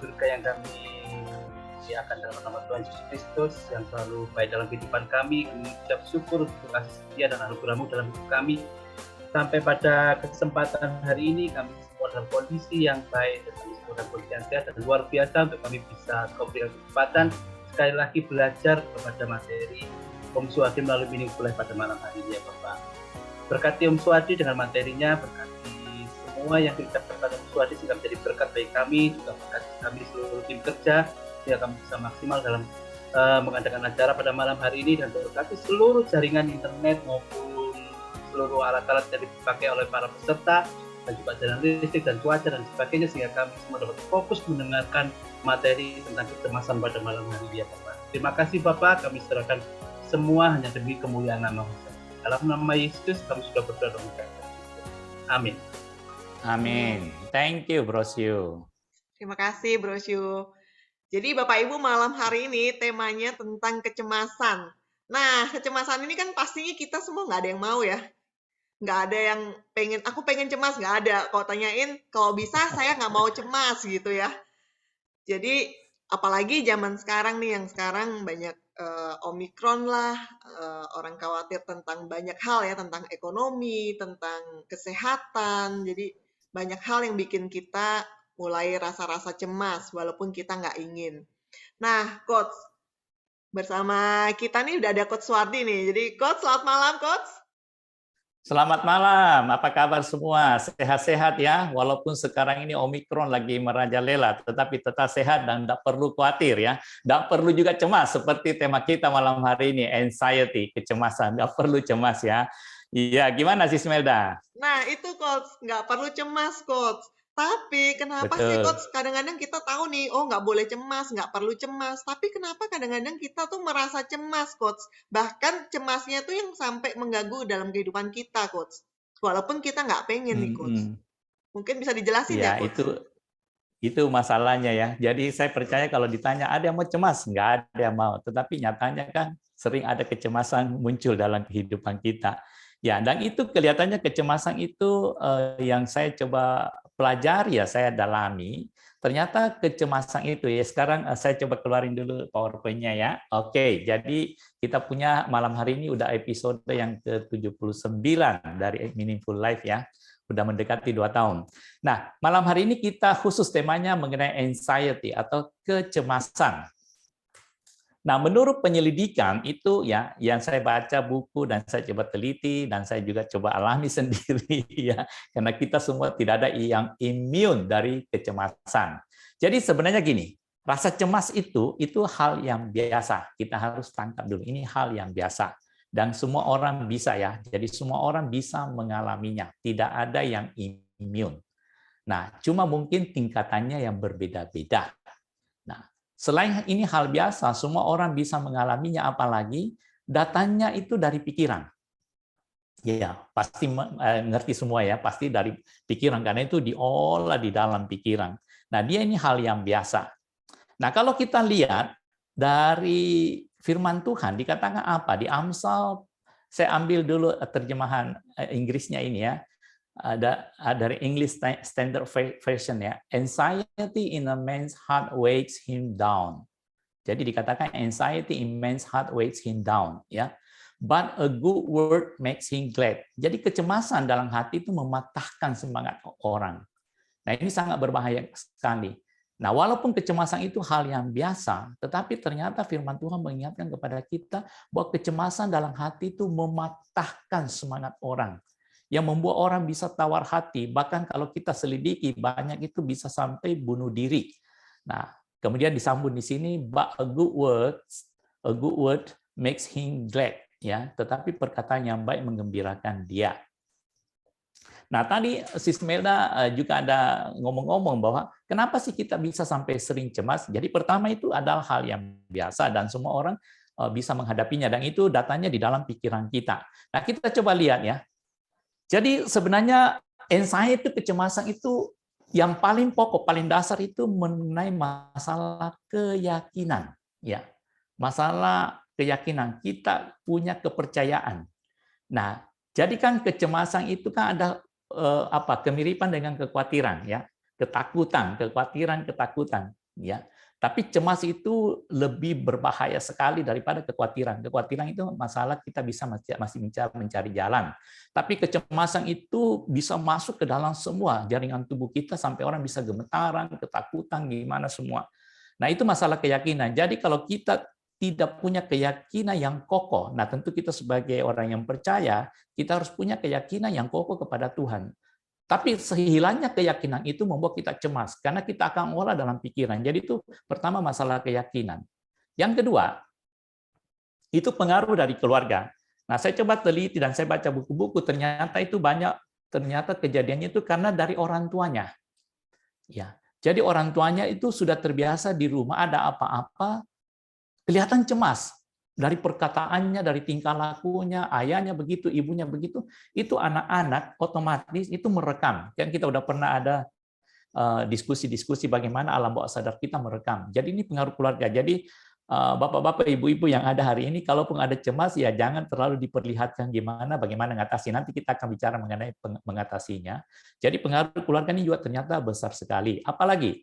surga yang kami muliakan dalam nama Tuhan Yesus Kristus yang selalu baik dalam kehidupan kami. Kami mengucap syukur untuk kasih setia dan anugerah-Mu dalam hidup kami. Sampai pada kesempatan hari ini kami semua dalam kondisi yang baik dan kami semua dalam kondisi yang sehat dan luar biasa untuk kami bisa Kau berikan kesempatan sekali lagi belajar kepada materi Om Suwadi melalui Meaningful Life pada malam hari ini ya Bapak. Berkati Om Suwadi dengan materinya, berkati semua yang diucapkan Om Suwadi sehingga menjadi berkat bagi kami, juga berkati kami seluruh tim kerja sehingga kami bisa maksimal dalam mengadakan acara pada malam hari ini, dan berkati seluruh jaringan internet maupun seluruh alat-alat yang dipakai oleh para peserta dan juga jalan listrik dan cuaca dan sebagainya sehingga kami semua dapat fokus mendengarkan materi tentang kecemasan pada malam hari ini ya Bapak. Terima kasih Bapak, kami serahkan semua hanya demi kemuliaan nama Tuhan. Dalam nama Yesus kami sudah berdoa dan mengucapkan amin. Amin. Thank you, Bro Syu. Terima kasih, Bro Syu. Jadi Bapak Ibu, malam hari ini temanya tentang kecemasan. Nah, kecemasan ini kan pastinya kita semua nggak ada yang mau ya. Nggak ada yang pengen, aku pengen cemas, nggak ada. Kalau tanyain, kalau bisa saya nggak mau cemas gitu ya. Jadi, apalagi zaman sekarang nih, yang sekarang banyak Omikron lah, orang khawatir tentang banyak hal ya, tentang ekonomi, tentang kesehatan. Jadi, banyak hal yang bikin kita mulai rasa-rasa cemas, walaupun kita nggak ingin. Nah, Coach, bersama kita nih udah ada Coach Suwardi nih. Jadi, Coach, selamat malam, Coach. Selamat malam, apa kabar semua? Sehat-sehat ya, walaupun sekarang ini Omikron lagi merajalela, tetapi tetap sehat dan tidak perlu khawatir ya. Tidak perlu juga cemas, seperti tema kita malam hari ini, anxiety, kecemasan. Tidak perlu cemas ya. Iya, gimana sih Smelda? Nah, itu Coach, nggak perlu cemas, Coach. Tapi kenapa sih, Coach, kadang-kadang kita tahu nih, oh nggak boleh cemas, nggak perlu cemas. Tapi kenapa kadang-kadang kita tuh merasa cemas, Coach? Bahkan cemasnya tuh yang sampai mengganggu dalam kehidupan kita, Coach. Walaupun kita nggak pengen nih, Coach. Mungkin bisa dijelasin ya, Coach? Itu masalahnya ya. Jadi saya percaya kalau ditanya ada yang mau cemas, nggak ada yang mau. Tetapi nyatanya kan sering ada kecemasan muncul dalam kehidupan kita. Ya, dan itu kelihatannya kecemasan itu yang saya coba pelajari ya, saya dalami. Ternyata kecemasan itu ya, sekarang saya coba keluarin dulu PowerPoint-nya ya. Oke, jadi kita punya malam hari ini udah episode yang ke-79 dari Meaningful Life ya. Udah mendekati 2 tahun. Nah, malam hari ini kita khusus temanya mengenai anxiety atau kecemasan. Nah, menurut penyelidikan itu ya, yang saya baca buku dan saya coba teliti dan saya juga coba alami sendiri ya, karena kita semua tidak ada yang imun dari kecemasan. Jadi sebenarnya gini, rasa cemas itu hal yang biasa. Kita harus tangkap dulu, ini hal yang biasa. Dan semua orang bisa ya, jadi semua orang bisa mengalaminya. Tidak ada yang imun. Nah, cuma mungkin tingkatannya yang berbeda-beda. Nah, selain ini hal biasa, semua orang bisa mengalaminya, apalagi datanya itu dari pikiran. Ya, pasti ngerti semua ya, pasti dari pikiran, karena itu diolah di dalam pikiran. Nah, dia ini hal yang biasa. Nah, kalau kita lihat dari firman Tuhan, dikatakan apa? Di Amsal, saya ambil dulu terjemahan Inggrisnya ini ya, ada dari English Standard Version ya. Anxiety in a man's heart weighs him down. Jadi dikatakan anxiety in man's heart weighs him down ya. But a good word makes him glad. Jadi kecemasan dalam hati itu mematahkan semangat orang. Nah, ini sangat berbahaya sekali. Nah, walaupun kecemasan itu hal yang biasa, tetapi ternyata firman Tuhan mengingatkan kepada kita bahwa kecemasan dalam hati itu mematahkan semangat orang, yang membuat orang bisa tawar hati, bahkan kalau kita selidiki banyak itu bisa sampai bunuh diri. Nah, kemudian disambung di sini, but a good word makes him glad, ya, tetapi perkataan yang baik menggembirakan dia. Nah, tadi Sis Melda juga ada ngomong-ngomong bahwa kenapa sih kita bisa sampai sering cemas? Jadi pertama itu adalah hal yang biasa dan semua orang bisa menghadapinya, dan itu datanya di dalam pikiran kita. Nah, kita coba lihat ya. Jadi sebenarnya anxiety, kecemasan itu yang paling pokok, paling dasar itu mengenai masalah keyakinan, ya. Masalah keyakinan, kita punya kepercayaan. Nah, jadi kan kecemasan itu kan ada kemiripan dengan kekhawatiran ya, ketakutan, kekhawatiran, ketakutan. ya. Tapi cemas itu lebih berbahaya sekali daripada kekhawatiran. Kekhawatiran itu masalah kita bisa masih mencari jalan. Tapi kecemasan itu bisa masuk ke dalam semua jaringan tubuh kita sampai orang bisa gemetaran, ketakutan, gimana semua. Nah, itu masalah keyakinan. Jadi kalau kita tidak punya keyakinan yang kokoh, nah tentu kita sebagai orang yang percaya, kita harus punya keyakinan yang kokoh kepada Tuhan. Tapi sehilangnya keyakinan itu membuat kita cemas, karena kita akan olah dalam pikiran. Jadi itu pertama masalah keyakinan. Yang kedua, itu pengaruh dari keluarga. Nah, saya coba teliti dan saya baca buku-buku, ternyata itu banyak, ternyata kejadiannya itu karena dari orang tuanya. Ya, jadi orang tuanya itu sudah terbiasa di rumah ada apa-apa, kelihatan cemas. Dari perkataannya, dari tingkah lakunya, ayahnya begitu, ibunya begitu, itu anak-anak otomatis itu merekam. Yang kita udah pernah ada diskusi-diskusi bagaimana alam bawah sadar kita merekam. Jadi ini pengaruh keluarga. Jadi bapak-bapak, ibu-ibu yang ada hari ini, kalaupun ada cemas, ya jangan terlalu diperlihatkan bagaimana mengatasi. Nanti kita akan bicara mengenai mengatasinya. Jadi pengaruh keluarga ini juga ternyata besar sekali. Apalagi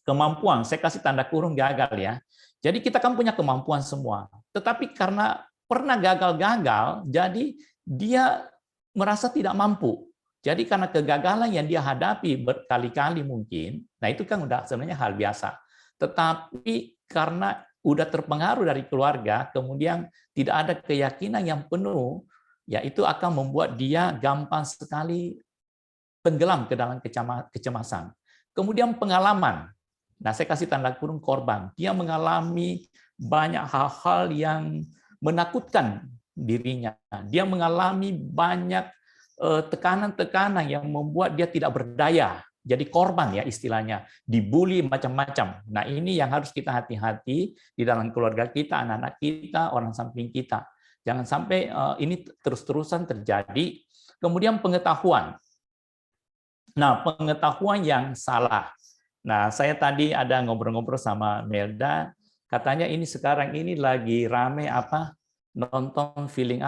kemampuan, saya kasih tanda kurung gagal ya. Jadi kita kan punya kemampuan semua, tetapi karena pernah gagal-gagal, jadi dia merasa tidak mampu. Jadi karena kegagalan yang dia hadapi berkali-kali mungkin, nah itu kan udah sebenarnya hal biasa. Tetapi karena udah terpengaruh dari keluarga, kemudian tidak ada keyakinan yang penuh, ya itu akan membuat dia gampang sekali tenggelam ke dalam kecemasan. Kemudian pengalaman. Nah, saya kasih tanda kurung korban. Dia mengalami banyak hal-hal yang menakutkan dirinya. Dia mengalami banyak tekanan-tekanan yang membuat dia tidak berdaya. Jadi korban ya istilahnya, dibully macam-macam. Nah, ini yang harus kita hati-hati di dalam keluarga kita, anak-anak kita, orang samping kita. Jangan sampai ini terus-terusan terjadi. Kemudian pengetahuan. Nah, pengetahuan yang salah. Nah, saya tadi ada ngobrol-ngobrol sama Melda, katanya ini sekarang ini lagi rame nonton feeling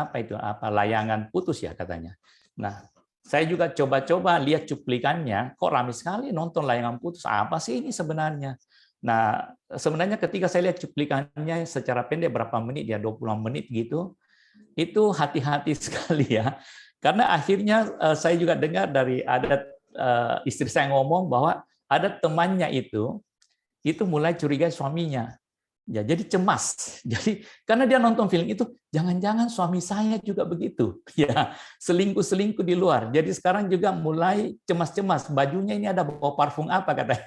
layangan putus ya katanya. Nah, saya juga coba-coba lihat cuplikannya, kok rame sekali nonton layangan putus, apa sih ini sebenarnya? Nah, sebenarnya ketika saya lihat cuplikannya secara pendek berapa menit ya, 20 menit gitu, itu hati-hati sekali ya. Karena akhirnya saya juga dengar dari istri saya ngomong bahwa ada temannya itu mulai curiga suaminya. Ya, jadi cemas. Jadi karena dia nonton film itu, jangan-jangan suami saya juga begitu. Ya, selingkuh-selingkuh di luar. Jadi sekarang juga mulai cemas-cemas. Bajunya ini ada bawa parfum apa katanya.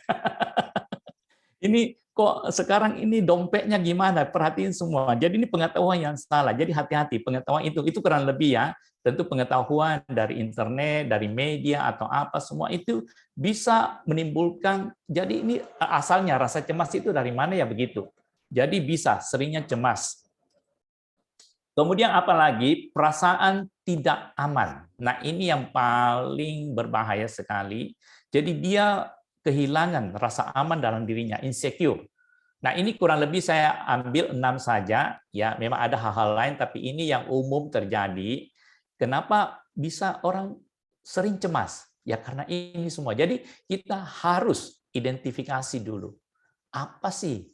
Ini kok sekarang ini dompetnya gimana? Perhatiin semua. Jadi ini pengetahuan yang salah. Jadi hati-hati. Pengetahuan itu kurang lebih ya. Tentu pengetahuan dari internet, dari media atau apa semua itu bisa menimbulkan. Jadi ini asalnya rasa cemas itu dari mana ya begitu. Jadi bisa seringnya cemas. Kemudian apalagi perasaan tidak aman. Nah, ini yang paling berbahaya sekali. Jadi dia kehilangan rasa aman dalam dirinya, insecure. Nah, ini kurang lebih saya ambil 6 saja, ya. Memang ada hal-hal lain, tapi ini yang umum terjadi. Kenapa bisa orang sering cemas? Ya karena ini semua. Jadi kita harus identifikasi dulu. Apa sih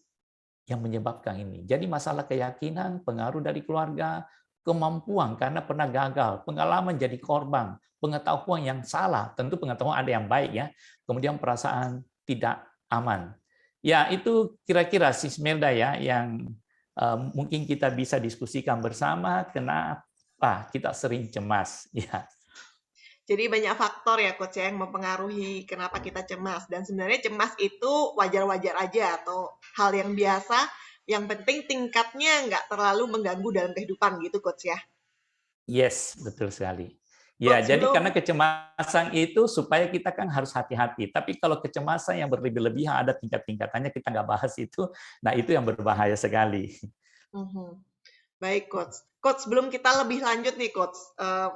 yang menyebabkan ini? Jadi masalah keyakinan, pengaruh dari keluarga, kemampuan karena pernah gagal, pengalaman jadi korban, pengetahuan yang salah, tentu pengetahuan ada yang baik ya, kemudian perasaan tidak aman. Ya itu kira-kira Melda ya yang mungkin kita bisa diskusikan bersama kenapa kita sering cemas. Ya. Jadi banyak faktor ya Coach yang mempengaruhi kenapa kita cemas. Dan sebenarnya cemas itu wajar-wajar aja atau hal yang biasa. Yang penting tingkatnya nggak terlalu mengganggu dalam kehidupan gitu Coach ya. Yes, betul sekali. Ya, Coach, jadi karena kecemasan itu supaya kita kan harus hati-hati. Tapi kalau kecemasan yang berlebih-lebihan ada tingkat-tingkatannya, kita nggak bahas itu. Nah, itu yang berbahaya sekali. Baik, Coach. Coach, sebelum kita lebih lanjut nih, Coach,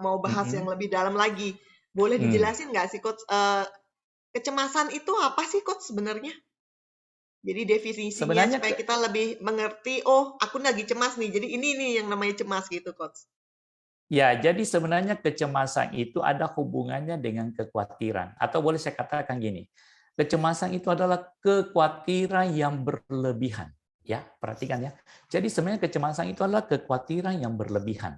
mau bahas yang lebih dalam lagi. Boleh dijelasin nggak sih, Coach, kecemasan itu apa sih, Coach, sebenarnya? Jadi definisinya sebenarnya, supaya kita lebih mengerti, oh, aku lagi cemas nih, jadi ini nih yang namanya cemas gitu, Coach. Ya, jadi sebenarnya kecemasan itu ada hubungannya dengan kekhawatiran. Atau boleh saya katakan gini, Kecemasan itu adalah kekhawatiran yang berlebihan. Ya, perhatikan ya. Jadi sebenarnya kecemasan itu adalah kekhawatiran yang berlebihan.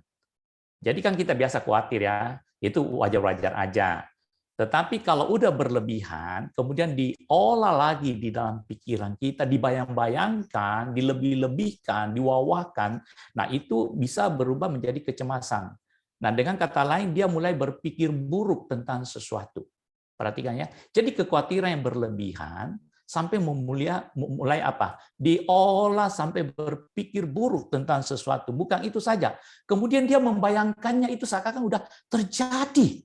Jadi kan kita biasa khawatir ya, itu wajar-wajar aja. Tetapi kalau udah berlebihan, kemudian diolah lagi di dalam pikiran kita, dibayang-bayangkan, dilebih-lebihkan, diwawahkan, nah itu bisa berubah menjadi kecemasan. Nah dengan kata lain, dia mulai berpikir buruk tentang sesuatu. Perhatikan ya. Jadi kekhawatiran yang berlebihan sampai mulai apa? Diolah sampai berpikir buruk tentang sesuatu. Bukan itu saja. Kemudian dia membayangkannya itu seakan-akan udah terjadi.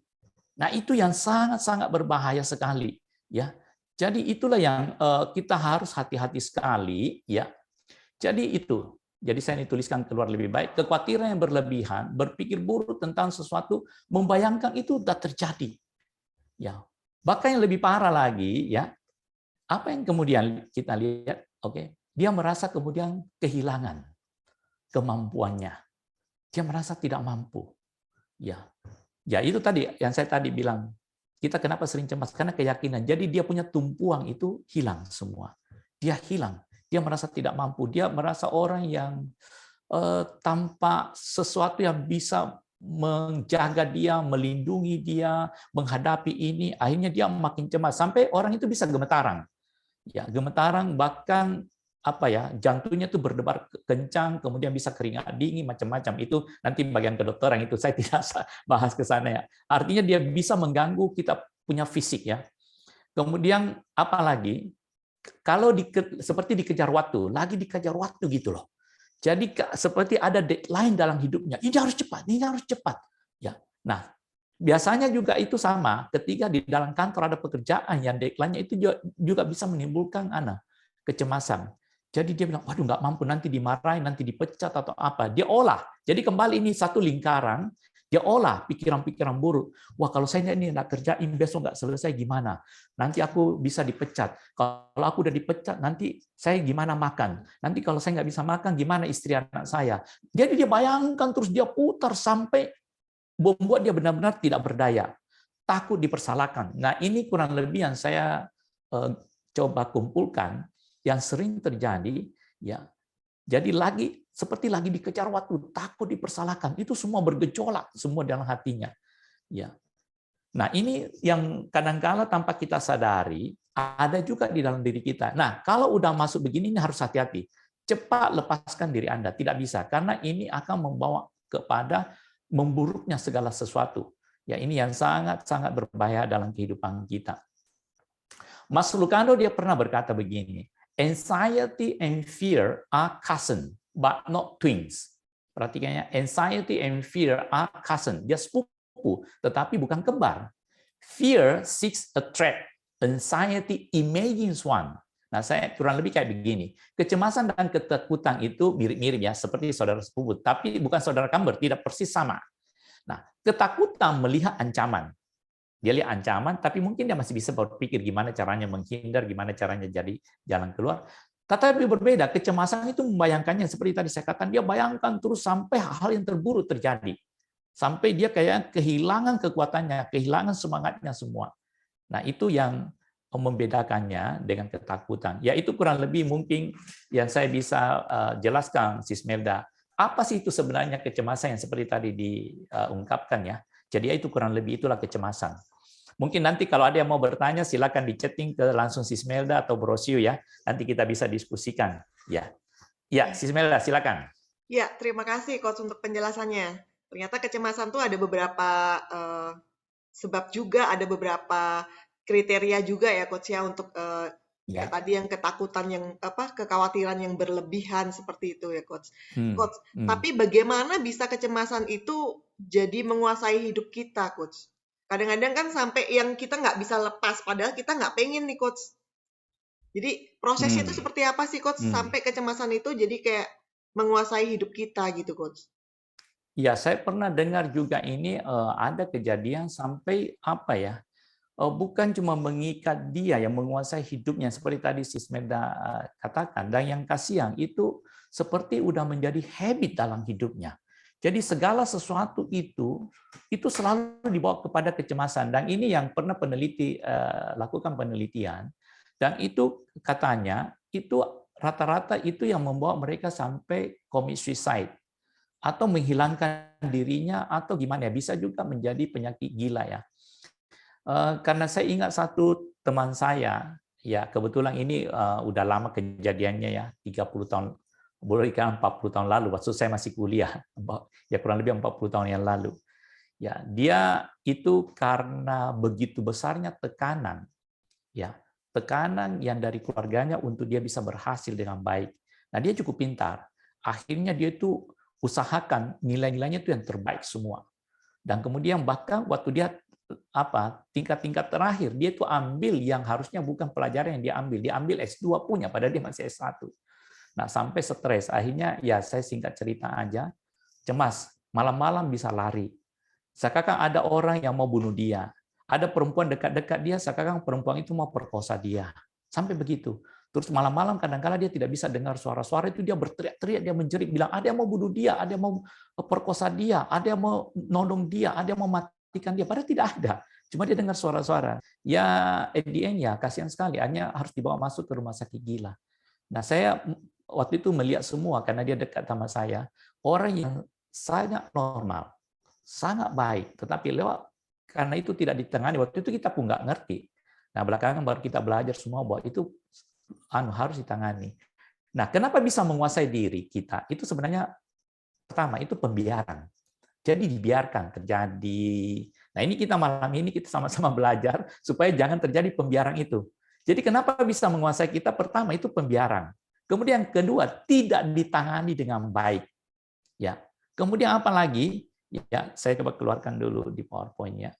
Nah, itu yang sangat-sangat berbahaya sekali, ya. Jadi itulah yang kita harus hati-hati sekali, ya. Jadi itu. Jadi saya dituliskan keluar lebih baik. Kekhawatiran yang berlebihan, berpikir buruk tentang sesuatu, membayangkan itu sudah terjadi. Ya. Bahkan yang lebih parah lagi, ya. Apa yang kemudian kita lihat? Oke, dia merasa kemudian kehilangan kemampuannya. Dia merasa tidak mampu. Ya. Ya itu tadi yang saya tadi bilang, kita kenapa sering cemas? Karena keyakinan. Jadi dia punya tumpuan itu hilang semua. Dia hilang. Dia merasa tidak mampu. Dia merasa orang yang tanpa sesuatu yang bisa menjaga dia, melindungi dia, menghadapi ini. Akhirnya dia makin cemas. Sampai orang itu bisa gemetaran. Ya, gemetaran bahkan apa ya, jantungnya tuh berdebar kencang, kemudian bisa keringat dingin, macam-macam. Itu nanti bagian kedokteran, itu saya tidak bahas ke sana ya. Artinya dia bisa mengganggu kita punya fisik ya. Kemudian apalagi kalau seperti dikejar waktu, lagi dikejar waktu gitu loh. Jadi seperti ada deadline dalam hidupnya. Ini harus cepat, ini harus cepat. Ya. Nah, biasanya juga itu sama ketika di dalam kantor ada pekerjaan yang deadline-nya itu juga bisa menimbulkan kecemasan. Jadi dia bilang, waduh nggak mampu, nanti dimarahin, nanti dipecat atau apa. Dia olah. Jadi kembali ini satu lingkaran, dia olah pikiran-pikiran buruk. Wah kalau saya ini nggak kerjain, besok nggak selesai gimana? Nanti aku bisa dipecat. Kalau aku udah dipecat, nanti saya gimana makan? Nanti kalau saya nggak bisa makan, gimana istri anak saya? Jadi dia bayangkan terus, dia putar sampai membuat dia benar-benar tidak berdaya. Takut dipersalahkan. Nah ini kurang lebih yang saya coba kumpulkan, yang sering terjadi, ya. Jadi seperti lagi dikejar waktu, takut dipersalahkan, itu semua bergejolak semua dalam hatinya, ya. Nah ini yang kadang-kala tanpa kita sadari ada juga di dalam diri kita. Nah kalau udah masuk begini ini harus hati-hati, cepat lepaskan diri Anda, tidak bisa karena ini akan membawa kepada memburuknya segala sesuatu. Ya ini yang sangat-sangat berbahaya dalam kehidupan kita. Mas Lucado dia pernah berkata begini. Anxiety and fear are cousin, but not twins. Perhatikan ya, anxiety and fear are cousin. Dia sepupu, tetapi bukan kembar. Fear seeks a threat. Anxiety imagines one. Nah, saya kurang lebih kayak begini. Kecemasan dan ketakutan itu mirip-mirip ya, seperti saudara sepupu, tapi bukan saudara kembar, tidak persis sama. Nah, ketakutan melihat ancaman. Dia lihat ancaman, tapi mungkin dia masih bisa berpikir gimana caranya menghindar, gimana caranya jadi jalan keluar. Tetapi berbeda, kecemasan itu membayangkannya, seperti tadi saya katakan, dia bayangkan terus sampai hal yang terburuk terjadi. Sampai dia kayak kehilangan kekuatannya, kehilangan semangatnya semua. Nah, itu yang membedakannya dengan ketakutan. Ya, itu kurang lebih mungkin yang saya bisa jelaskan, Sis Melda. Apa sih itu sebenarnya kecemasan yang seperti tadi diungkapkan ya? Jadi itu kurang lebih itulah kecemasan. Mungkin nanti kalau ada yang mau bertanya, silakan di chatting ke langsung Sis Melda atau Brosio ya. Nanti kita bisa diskusikan. Ya, Sis Melda, silakan. Ya, terima kasih Coach untuk penjelasannya. Ternyata kecemasan tuh ada beberapa sebab juga, ada beberapa kriteria juga ya Coach ya untuk tadi yang ketakutan yang kekhawatiran yang berlebihan seperti itu ya Coach. Coach, tapi bagaimana bisa kecemasan itu jadi menguasai hidup kita Coach? Kadang-kadang kan sampai yang kita nggak bisa lepas, padahal kita nggak pengen nih Coach. Jadi prosesnya itu seperti apa sih Coach sampai kecemasan itu jadi kayak menguasai hidup kita gitu Coach? Ya, saya pernah dengar juga ini ada kejadian sampai apa ya? Bukan cuma mengikat dia yang menguasai hidupnya seperti tadi Sis Melda katakan, dan yang kasihan itu seperti udah menjadi habit dalam hidupnya. Jadi segala sesuatu itu selalu dibawa kepada kecemasan, dan ini yang pernah peneliti lakukan penelitian. Dan itu katanya, itu rata-rata itu yang membawa mereka sampai commit suicide atau menghilangkan dirinya atau gimana ya, bisa juga menjadi penyakit gila ya. Karena saya ingat satu teman saya, ya kebetulan ini udah lama kejadiannya ya, 30 tahun, boleh kan 40 tahun lalu, waktu saya masih kuliah, ya kurang lebih 40 tahun yang lalu. Ya, dia itu karena begitu besarnya tekanan, ya, tekanan yang dari keluarganya untuk dia bisa berhasil dengan baik. Nah, dia cukup pintar. Akhirnya dia itu usahakan nilai-nilainya itu yang terbaik semua. Dan kemudian bahkan waktu dia tingkat-tingkat terakhir, dia itu ambil yang harusnya bukan pelajaran yang dia ambil S2 punya, padahal dia masih S1. Nah, sampai stres. Akhirnya, ya saya singkat cerita aja, cemas, malam-malam bisa lari. Seakan ada orang yang mau bunuh dia. Ada perempuan dekat-dekat dia, seakan perempuan itu mau perkosa dia. Sampai begitu. Terus malam-malam kadang-kala dia tidak bisa dengar suara-suara itu, dia berteriak-teriak, dia menjerit, bilang ada yang mau bunuh dia, ada yang mau perkosa dia, ada yang mau nodong dia, ada yang mau matikan dia. Padahal tidak ada. Cuma dia dengar suara-suara. Ya, at the end ya, kasihan sekali. Hanya harus dibawa masuk ke rumah sakit gila. Nah, saya waktu itu melihat semua, karena dia dekat sama saya, orang yang sangat normal, sangat baik, tetapi karena itu tidak ditangani, waktu itu kita pun nggak ngerti. Nah, belakangan baru kita belajar semua bahwa itu harus ditangani. Nah, kenapa bisa menguasai diri kita? Itu sebenarnya pertama, itu pembiaran. Jadi dibiarkan terjadi. Nah, ini kita malam ini kita sama-sama belajar supaya jangan terjadi pembiaran itu. Jadi kenapa bisa menguasai kita? Pertama, itu pembiaran. Kemudian kedua, tidak ditangani dengan baik. Ya. Kemudian apa lagi? Ya, saya coba keluarkan dulu di PowerPoint-nya.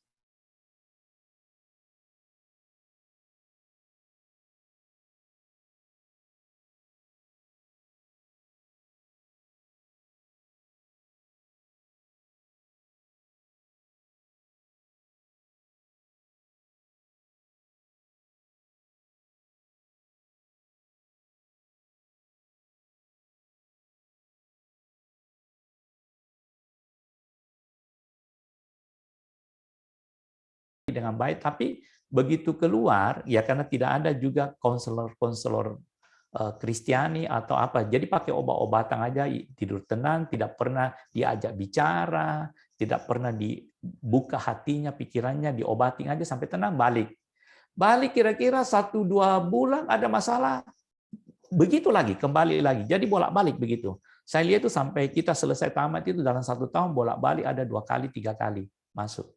Dengan baik, tapi begitu keluar, ya karena tidak ada juga konselor-konselor Kristiani atau apa, jadi pakai obat-obatan aja, tidur tenang, tidak pernah diajak bicara, tidak pernah dibuka hatinya, pikirannya, diobatin aja sampai tenang, balik kira-kira 1-2 bulan ada masalah, begitu lagi, kembali lagi, jadi bolak-balik begitu. Saya lihat itu sampai kita selesai tamat itu dalam 1 tahun bolak-balik ada 2 kali, 3 kali masuk.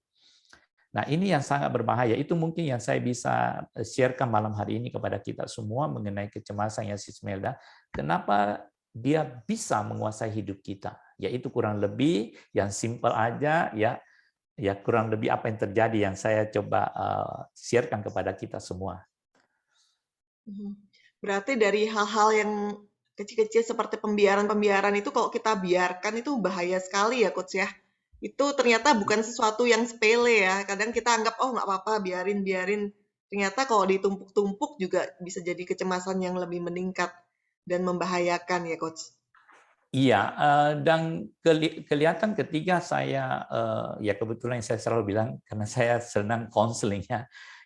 Nah, ini yang sangat berbahaya. Itu mungkin yang saya bisa sharekan malam hari ini kepada kita semua mengenai kecemasan yang Sis Melda. Kenapa dia bisa menguasai hidup kita? Yaitu kurang lebih yang simple aja ya kurang lebih apa yang terjadi yang saya coba sharekan kepada kita semua. Berarti dari hal-hal yang kecil-kecil seperti pembiaran-pembiaran itu kalau kita biarkan itu bahaya sekali ya, Coach ya. Itu ternyata bukan sesuatu yang sepele ya. Kadang kita anggap, oh nggak apa-apa, biarin. Ternyata kalau ditumpuk-tumpuk juga bisa jadi kecemasan yang lebih meningkat dan membahayakan ya, Coach. Iya, dan kelihatan ketika saya, ya kebetulan saya selalu bilang, karena saya senang konseling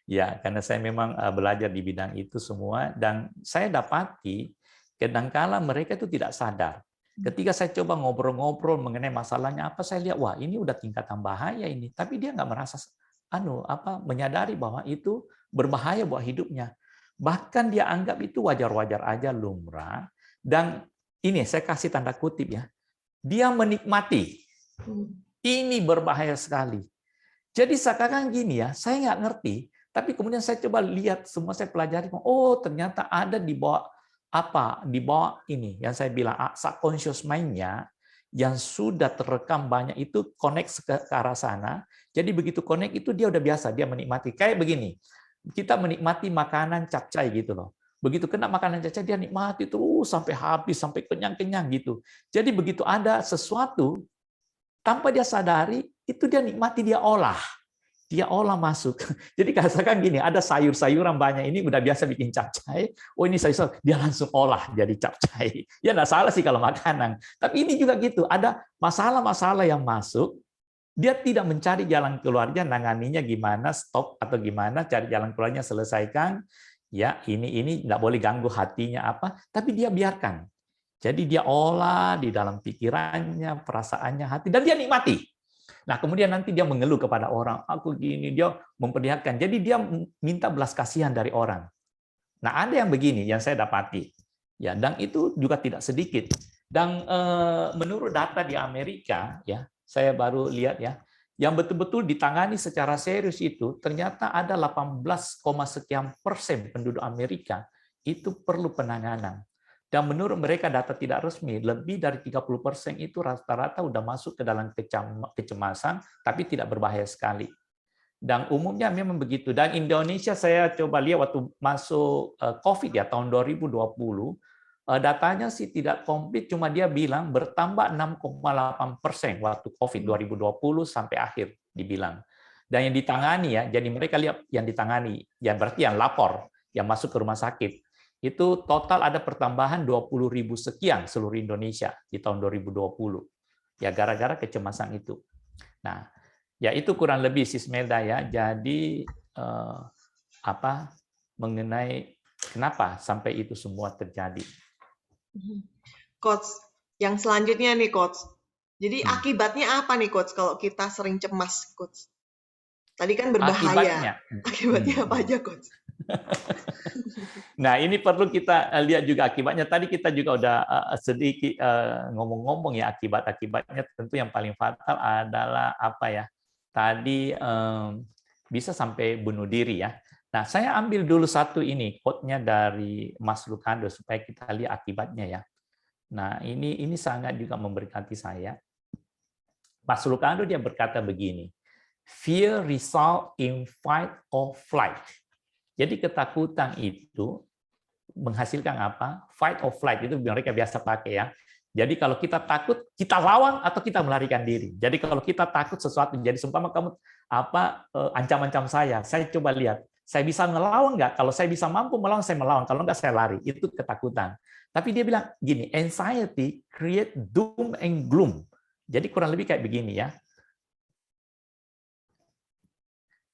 ya, karena saya memang belajar di bidang itu semua, dan saya dapati kadangkala mereka itu tidak sadar. Ketika saya coba ngobrol-ngobrol mengenai masalahnya apa, saya lihat wah ini udah tingkatan bahaya ini, tapi dia nggak merasa menyadari bahwa itu berbahaya buat hidupnya. Bahkan dia anggap itu wajar-wajar aja, lumrah. Dan ini saya kasih tanda kutip ya, dia menikmati. Ini berbahaya sekali. Jadi sekarang gini ya, saya nggak ngerti, tapi kemudian saya coba lihat semua, saya pelajari, oh ternyata ada di bawah di bawah ini yang saya bilang subconscious mind-nya yang sudah terekam banyak itu connect ke arah sana. Jadi begitu connect itu dia udah biasa, dia menikmati. Kayak begini, kita menikmati makanan capcay gitu loh. Begitu kena makanan capcay dia nikmati terus sampai habis, sampai kenyang-kenyang gitu. Jadi begitu ada sesuatu tanpa dia sadari, itu dia nikmati, dia olah. Dia olah masuk. Jadi katakan gini, ada sayur-sayuran banyak, ini udah biasa bikin capcay, oh ini sayur, dia langsung olah jadi capcay. Ya nggak salah sih kalau makanan. Tapi ini juga gitu, ada masalah-masalah yang masuk, dia tidak mencari jalan keluarnya, nanganinya gimana, stop atau gimana, cari jalan keluarnya, selesaikan. ya ini tidak boleh ganggu hatinya apa, tapi dia biarkan. Jadi dia olah di dalam pikirannya, perasaannya, hati, dan dia nikmati. Nah, kemudian nanti dia mengeluh kepada orang, aku gini, dia memperlihatkan. Jadi dia minta belas kasihan dari orang. Nah, ada yang begini yang saya dapati. Ya, dan itu juga tidak sedikit. Dan menurut data di Amerika, ya, saya baru lihat ya, yang betul-betul ditangani secara serius itu ternyata ada 18, sekian persen penduduk Amerika itu perlu penanganan. Dan menurut mereka data tidak resmi, lebih dari 30% itu rata-rata udah masuk ke dalam kecemasan, tapi tidak berbahaya sekali. Dan umumnya memang begitu. Dan Indonesia saya coba lihat waktu masuk COVID ya, tahun 2020, datanya sih tidak komplit, cuma dia bilang bertambah 6,8% waktu COVID 2020 sampai akhir dibilang. Dan yang ditangani ya, jadi mereka lihat yang ditangani, ya berarti yang lapor, yang masuk ke rumah sakit, itu total ada pertambahan 20.000 sekian seluruh Indonesia di tahun 2020. Ya gara-gara kecemasan itu. Nah, ya itu kurang lebih Sismelda ya. Jadi mengenai kenapa sampai itu semua terjadi. Coach, yang selanjutnya nih Coach. Jadi akibatnya apa nih Coach kalau kita sering cemas, Coach? Tadi kan berbahaya. Akibatnya apa aja, Coach? Nah, ini perlu kita lihat juga akibatnya. Tadi kita juga udah sedikit ngomong-ngomong ya akibat-akibatnya. Tentu yang paling fatal adalah apa ya? Tadi bisa sampai bunuh diri ya. Nah, saya ambil dulu satu ini quote-nya dari Mas Lucado supaya kita lihat akibatnya ya. Nah, ini sangat juga memberkati saya. Mas Lucado dia berkata begini, fear result in fight or flight. Jadi ketakutan itu menghasilkan apa? Fight or flight, itu mereka biasa pakai ya. Jadi kalau kita takut, kita lawan atau kita melarikan diri. Jadi kalau kita takut sesuatu, jadi seumpama kamu ancam-ancam saya coba lihat, saya bisa ngelawan nggak? Kalau saya bisa mampu melawan, saya melawan. Kalau nggak, saya lari. Itu ketakutan. Tapi dia bilang gini, anxiety create doom and gloom. Jadi kurang lebih kayak begini ya.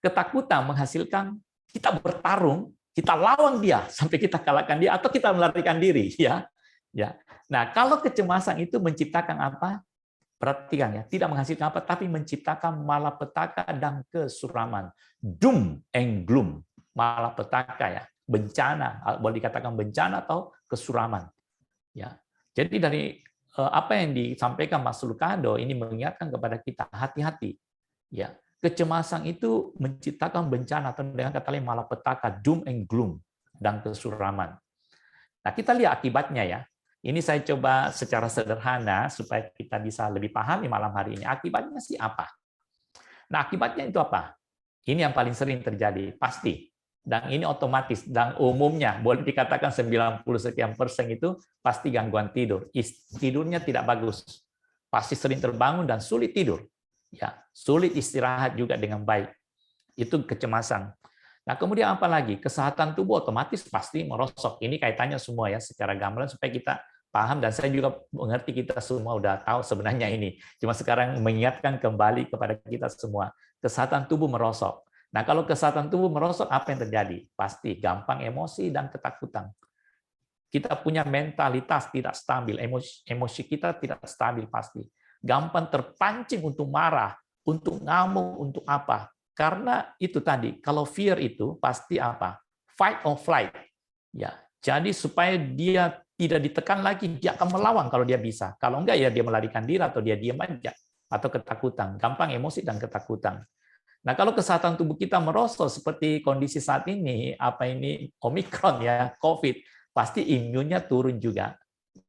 Ketakutan menghasilkan kita bertarung, kita lawan dia sampai kita kalahkan dia atau kita melarikan diri ya. Ya. Nah, kalau kecemasan itu menciptakan apa? Perhatikan ya, tidak menghasilkan apa tapi menciptakan malapetaka dan kesuraman. Doom and gloom, malapetaka ya, bencana, boleh dikatakan bencana atau kesuraman. Ya. Jadi dari apa yang disampaikan Mas Lucado ini mengingatkan kepada kita hati-hati. Ya. Kecemasan itu menciptakan bencana atau dengan kata lain malapetaka, doom and gloom, dan kesuraman. Nah, kita lihat akibatnya ya. Ini saya coba secara sederhana supaya kita bisa lebih pahami malam hari ini. Akibatnya sih apa? Nah, akibatnya itu apa? Ini yang paling sering terjadi, pasti. Dan ini otomatis, dan umumnya boleh dikatakan 90 sekian persen itu pasti gangguan tidur. Tidurnya tidak bagus. Pasti sering terbangun dan sulit tidur. Ya, sulit istirahat juga dengan baik. Itu kecemasan. Nah, kemudian apa lagi? Kesehatan tubuh otomatis pasti merosot. Ini kaitannya semua ya secara gambaran supaya kita paham, dan saya juga mengerti kita semua udah tahu sebenarnya ini. Cuma sekarang mengingatkan kembali kepada kita semua. Kesehatan tubuh merosot. Nah, kalau kesehatan tubuh merosot, apa yang terjadi? Pasti gampang emosi dan ketakutan. Kita punya mentalitas tidak stabil, emosi kita tidak stabil pasti. Gampang terpancing untuk marah, untuk ngamuk, untuk apa. Karena itu tadi, kalau fear itu pasti apa? Fight or flight. Ya, jadi supaya dia tidak ditekan lagi, dia akan melawan kalau dia bisa. Kalau enggak ya dia melarikan diri atau dia diam aja, atau ketakutan, gampang emosi dan ketakutan. Nah, kalau kesehatan tubuh kita merosot seperti kondisi saat ini, apa ini Omikron ya, COVID, pasti imunnya turun juga.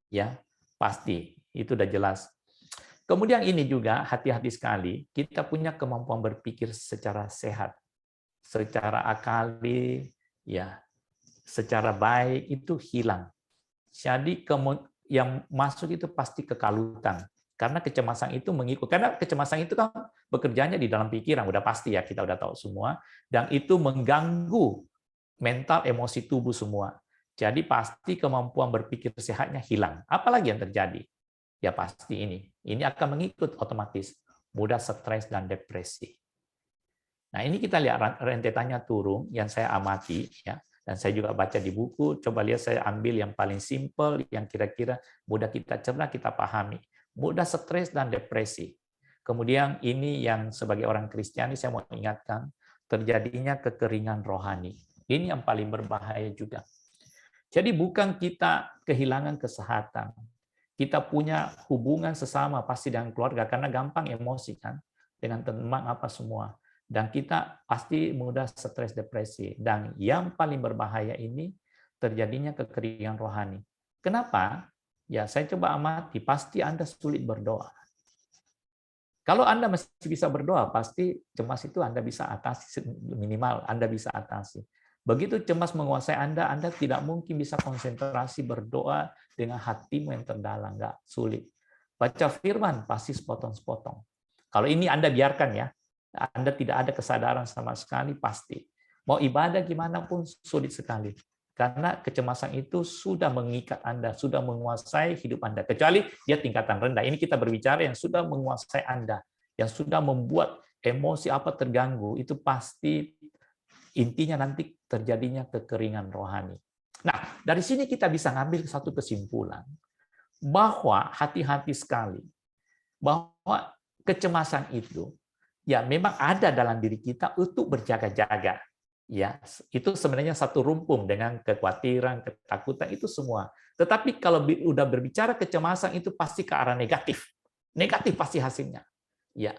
Ya, pasti. Itu udah jelas. Kemudian ini juga hati-hati sekali, kita punya kemampuan berpikir secara sehat, secara akali, ya, secara baik itu hilang. Jadi yang masuk itu pasti kekalutan, karena kecemasan itu mengikut. Karena kecemasan itu kan bekerjanya di dalam pikiran, udah pasti ya, kita udah tahu semua, dan itu mengganggu mental, emosi tubuh semua. Jadi pasti kemampuan berpikir sehatnya hilang. Apalagi yang terjadi? Ya pasti ini akan mengikut otomatis, mudah stres dan depresi. Nah, ini kita lihat rentetannya turun yang saya amati ya. Dan saya juga baca di buku, coba lihat saya ambil yang paling simpel, yang kira-kira mudah kita cerna, kita pahami. Mudah stres dan depresi. Kemudian ini yang sebagai orang Kristiani saya mau ingatkan, terjadinya kekeringan rohani. Ini yang paling berbahaya juga. Jadi bukan kita kehilangan kesehatan. Kita punya hubungan sesama pasti dengan keluarga, karena gampang emosi kan, dengan teman apa semua. Dan kita pasti mudah stres depresi. Dan yang paling berbahaya ini terjadinya kekeringan rohani. Kenapa? Ya saya coba amati, pasti Anda sulit berdoa. Kalau Anda masih bisa berdoa, pasti cemas itu Anda bisa atasi, minimal Anda bisa atasi. Begitu cemas menguasai Anda tidak mungkin bisa konsentrasi berdoa dengan hatimu yang terdalam, nggak, sulit. Baca firman, pasti sepotong-sepotong. Kalau ini Anda biarkan ya, Anda tidak ada kesadaran sama sekali, pasti. Mau ibadah gimana pun sulit sekali. Karena kecemasan itu sudah mengikat Anda, sudah menguasai hidup Anda. Kecuali dia tingkatan rendah. Ini kita berbicara yang sudah menguasai Anda, yang sudah membuat emosi apa terganggu, itu pasti intinya nanti terjadinya kekeringan rohani. Nah, dari sini kita bisa ngambil satu kesimpulan, bahwa hati-hati sekali, bahwa kecemasan itu ya memang ada dalam diri kita untuk berjaga-jaga. Ya, itu sebenarnya satu rumpun dengan kekhawatiran, ketakutan itu semua. Tetapi kalau udah berbicara kecemasan itu pasti ke arah negatif. Negatif pasti hasilnya. Ya.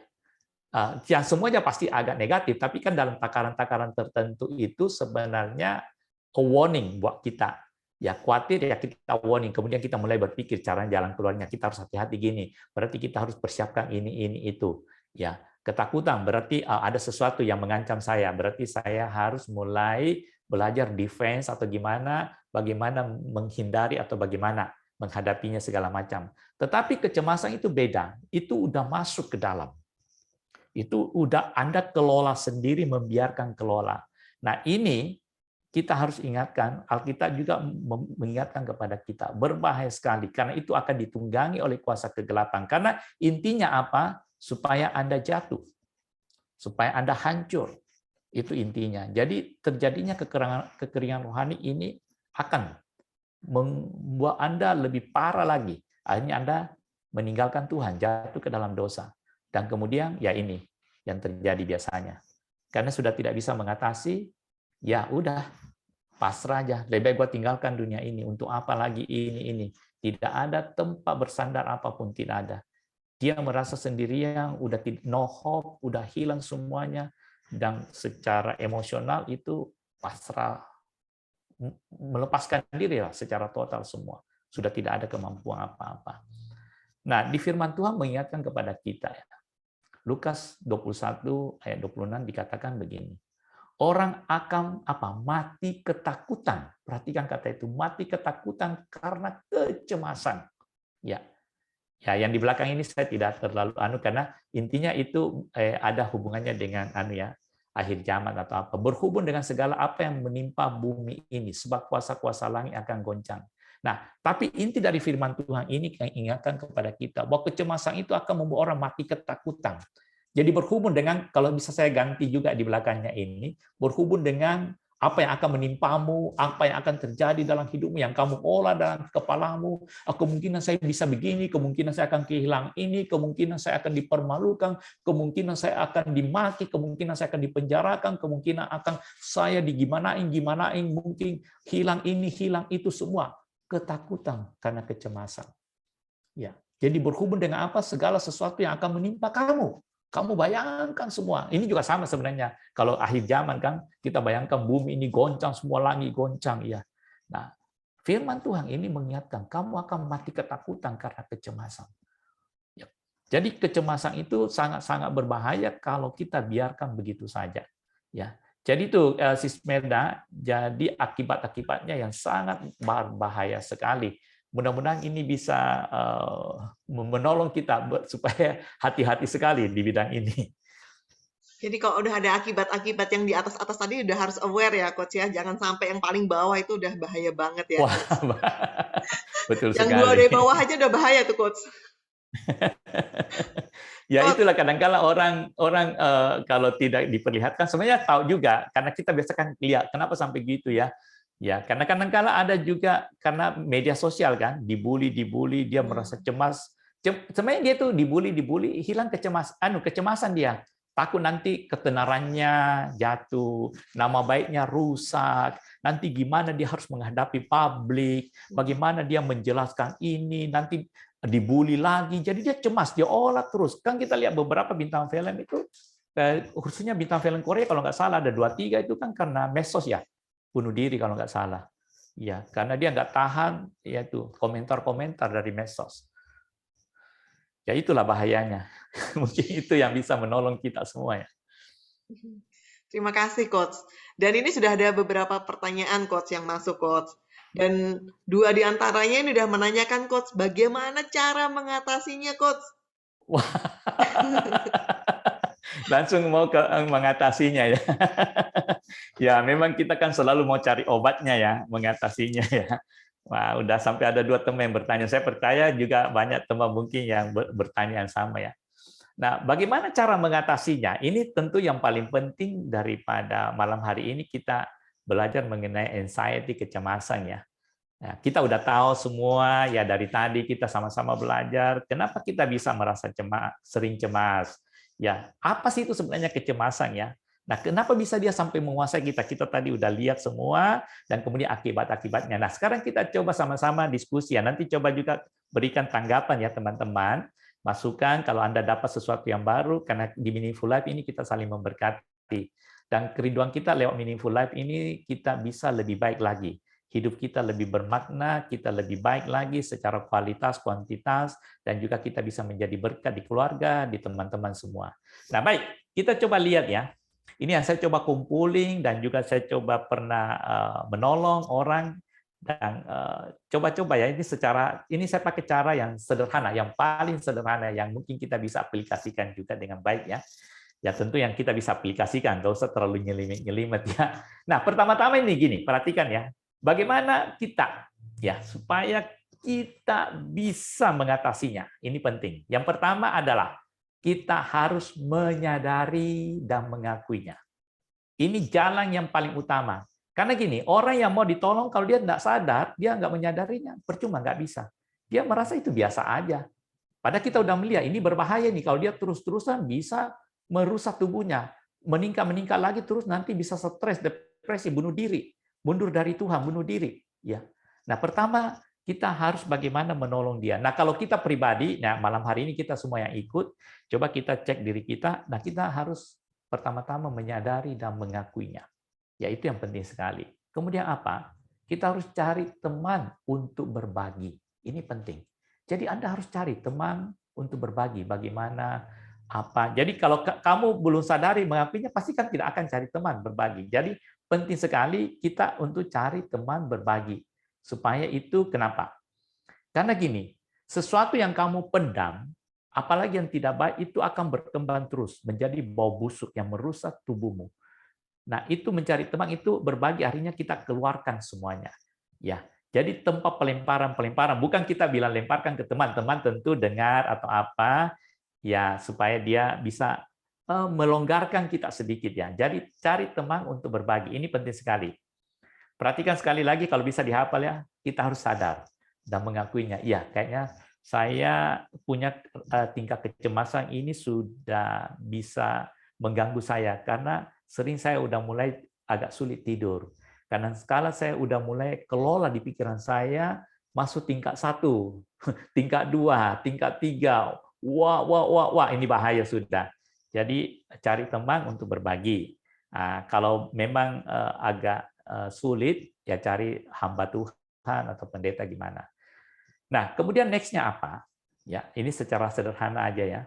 Ya semuanya pasti agak negatif, tapi kan dalam takaran-takaran tertentu itu sebenarnya a warning buat kita. Ya khawatir ya kita warning, kemudian kita mulai berpikir cara jalan keluarnya, kita harus hati-hati gini. Berarti kita harus persiapkan ini itu. Ya, ketakutan berarti ada sesuatu yang mengancam saya, berarti saya harus mulai belajar defense atau bagaimana menghindari atau bagaimana menghadapinya segala macam. Tetapi kecemasan itu beda, itu udah masuk ke dalam. Itu udah Anda kelola sendiri, membiarkan kelola. Nah ini kita harus ingatkan, Alkitab juga mengingatkan kepada kita, berbahaya sekali, karena itu akan ditunggangi oleh kuasa kegelapan. Karena intinya apa? Supaya Anda jatuh, supaya Anda hancur. Itu intinya. Jadi terjadinya kekeringan rohani ini akan membuat Anda lebih parah lagi. Akhirnya Anda meninggalkan Tuhan, jatuh ke dalam dosa. Dan kemudian ya ini yang terjadi biasanya. Karena sudah tidak bisa mengatasi, ya udah, pasrah aja. Lebih baik gua tinggalkan dunia ini. Untuk apa lagi ini? Tidak ada tempat bersandar apapun, tidak ada. Dia merasa sendirian, udah no hope, udah hilang semuanya, dan secara emosional itu pasrah, melepaskan diri lah secara total semua. Sudah tidak ada kemampuan apa-apa. Nah, di firman Tuhan mengingatkan kepada kita ya. Lukas 21 ayat 26 dikatakan begini. Orang akan mati ketakutan. Perhatikan kata itu, mati ketakutan karena kecemasan. Ya. Ya, yang di belakang ini saya tidak terlalu karena intinya itu ada hubungannya dengan akhir zaman atau apa. Berhubung dengan segala apa yang menimpa bumi ini, sebab kuasa-kuasa langit akan goncang. Nah, tapi inti dari firman Tuhan ini yang ingatkan kepada kita bahwa kecemasan itu akan membuat orang mati ketakutan. Jadi berhubung dengan, kalau bisa saya ganti juga di belakangnya ini, berhubung dengan apa yang akan menimpamu, apa yang akan terjadi dalam hidupmu, yang kamu olah dalam kepalamu, kemungkinan saya bisa begini, kemungkinan saya akan kehilangan ini, kemungkinan saya akan dipermalukan, kemungkinan saya akan dimaki, kemungkinan saya akan dipenjarakan, kemungkinan akan saya digimanain, mungkin hilang ini, hilang itu semua. Ketakutan karena kecemasan. Ya, jadi berhubung dengan apa? Segala sesuatu yang akan menimpa kamu. Kamu bayangkan semua. Ini juga sama sebenarnya. Kalau akhir zaman kan, kita bayangkan bumi ini goncang, semua langit goncang. Ya. Nah, firman Tuhan ini mengingatkan, kamu akan mati ketakutan karena kecemasan. Ya. Jadi kecemasan itu sangat-sangat berbahaya kalau kita biarkan begitu saja. Ya. Jadi itu, Sis Merda, jadi akibat-akibatnya yang sangat berbahaya sekali. Mudah-mudahan ini bisa menolong kita supaya hati-hati sekali di bidang ini. Jadi kalau udah ada akibat-akibat yang di atas-atas tadi udah harus aware ya Coach ya. Jangan sampai yang paling bawah itu udah bahaya banget ya. Wah, betul yang sekali. Yang 2 dari bawah aja udah bahaya tuh Coach. Ya itulah kadang-kala orang kalau tidak diperlihatkan sebenarnya tahu juga, karena kita biasa kan lihat kenapa sampai gitu ya. Ya, karena kadang-kala ada juga karena media sosial kan, dibully, dia merasa cemas. Sebenarnya dia tuh dibully, hilang kecemasan dia. Takut nanti ketenarannya jatuh, nama baiknya rusak, nanti gimana dia harus menghadapi publik, bagaimana dia menjelaskan ini, nanti dibully lagi. Jadi dia cemas, dia olah terus. Kan kita lihat beberapa bintang film itu, khususnya bintang film Korea kalau nggak salah ada 2-3 itu kan karena medsos ya. Bunuh diri kalau nggak salah. Ya, karena dia nggak tahan yaitu komentar-komentar dari medsos. Ya itulah bahayanya. Mungkin itu yang bisa menolong kita semua ya. Terima kasih, Coach. Dan ini sudah ada beberapa pertanyaan, Coach, yang masuk, Coach. Dan 2 di antaranya ini sudah menanyakan, Coach, bagaimana cara mengatasinya, Coach? Wah. Langsung mau mengatasinya ya. Ya, memang kita kan selalu mau cari obatnya ya, mengatasinya ya. Wah, udah sampai ada 2 teman yang bertanya. Saya percaya juga banyak teman mungkin yang bertanya yang sama ya. Nah, bagaimana cara mengatasinya? Ini tentu yang paling penting daripada malam hari ini kita belajar mengenai anxiety, kecemasan ya. Nah, kita udah tahu semua ya dari tadi kita sama-sama belajar kenapa kita bisa merasa sering cemas. Ya, apa sih itu sebenarnya kecemasan ya? Nah, kenapa bisa dia sampai menguasai kita? Kita tadi udah lihat semua dan kemudian akibat-akibatnya. Nah, sekarang kita coba sama-sama diskusi ya. Nanti coba juga berikan tanggapan ya teman-teman. Masukan kalau Anda dapat sesuatu yang baru karena di Meaningful Life ini kita saling memberkati. Dan kerinduan kita lewat Meaningful Life ini kita bisa lebih baik lagi. Hidup kita lebih bermakna, kita lebih baik lagi secara kualitas, kuantitas, dan juga kita bisa menjadi berkat di keluarga, di teman-teman semua. Nah, baik, kita coba lihat ya. Ini yang saya coba kumpulin dan juga saya coba pernah menolong orang dan coba-coba ya ini saya pakai cara yang sederhana, yang paling sederhana yang mungkin kita bisa aplikasikan juga dengan baik ya. Ya tentu yang kita bisa aplikasikan, nggak usah terlalu nyelimet ya. Nah, pertama-tama ini gini, perhatikan ya. Bagaimana kita ya supaya kita bisa mengatasinya? Ini penting. Yang pertama adalah kita harus menyadari dan mengakuinya. Ini jalan yang paling utama. Karena gini, orang yang mau ditolong kalau dia tidak sadar, dia nggak menyadarinya, percuma nggak bisa. Dia merasa itu biasa aja. Padahal kita udah melihat ini berbahaya nih kalau dia terus-terusan bisa merusak tubuhnya, meningkat lagi terus nanti bisa stres, depresi, bunuh diri. Mundur dari Tuhan, bunuh diri. Ya. Nah, pertama kita harus bagaimana menolong dia. Nah, kalau kita pribadi, nah malam hari ini kita semua yang ikut, coba kita cek diri kita. Nah, kita harus pertama-tama menyadari dan mengakuinya. Ya, itu yang penting sekali. Kemudian apa? Kita harus cari teman untuk berbagi. Ini penting. Jadi Anda harus cari teman untuk berbagi. Bagaimana apa? Jadi kalau kamu belum sadari mengakuinya, pasti kan tidak akan cari teman berbagi. Jadi penting sekali kita untuk cari teman berbagi. Supaya itu kenapa? Karena gini, sesuatu yang kamu pendam, apalagi yang tidak baik, itu akan berkembang terus, menjadi bau busuk yang merusak tubuhmu. Nah, itu mencari teman, itu berbagi, akhirnya kita keluarkan semuanya. Ya, jadi tempat pelemparan, bukan kita bilang lemparkan ke teman-teman, tentu dengar atau apa, ya supaya dia bisa melonggarkan kita sedikit ya. Jadi cari teman untuk berbagi, ini penting sekali. Perhatikan sekali lagi kalau bisa dihafal ya, kita harus sadar dan mengakuinya. Iya, kayaknya saya punya tingkat kecemasan ini sudah bisa mengganggu saya karena sering saya udah mulai agak sulit tidur. Karena skala saya udah mulai kelola di pikiran saya masuk tingkat 1, tingkat 2, tingkat 3. Wah, ini bahaya sudah. Jadi cari teman untuk berbagi. Nah, kalau memang agak sulit, ya cari hamba Tuhan atau pendeta gimana. Nah, kemudian next-nya apa? Ya, ini secara sederhana aja ya.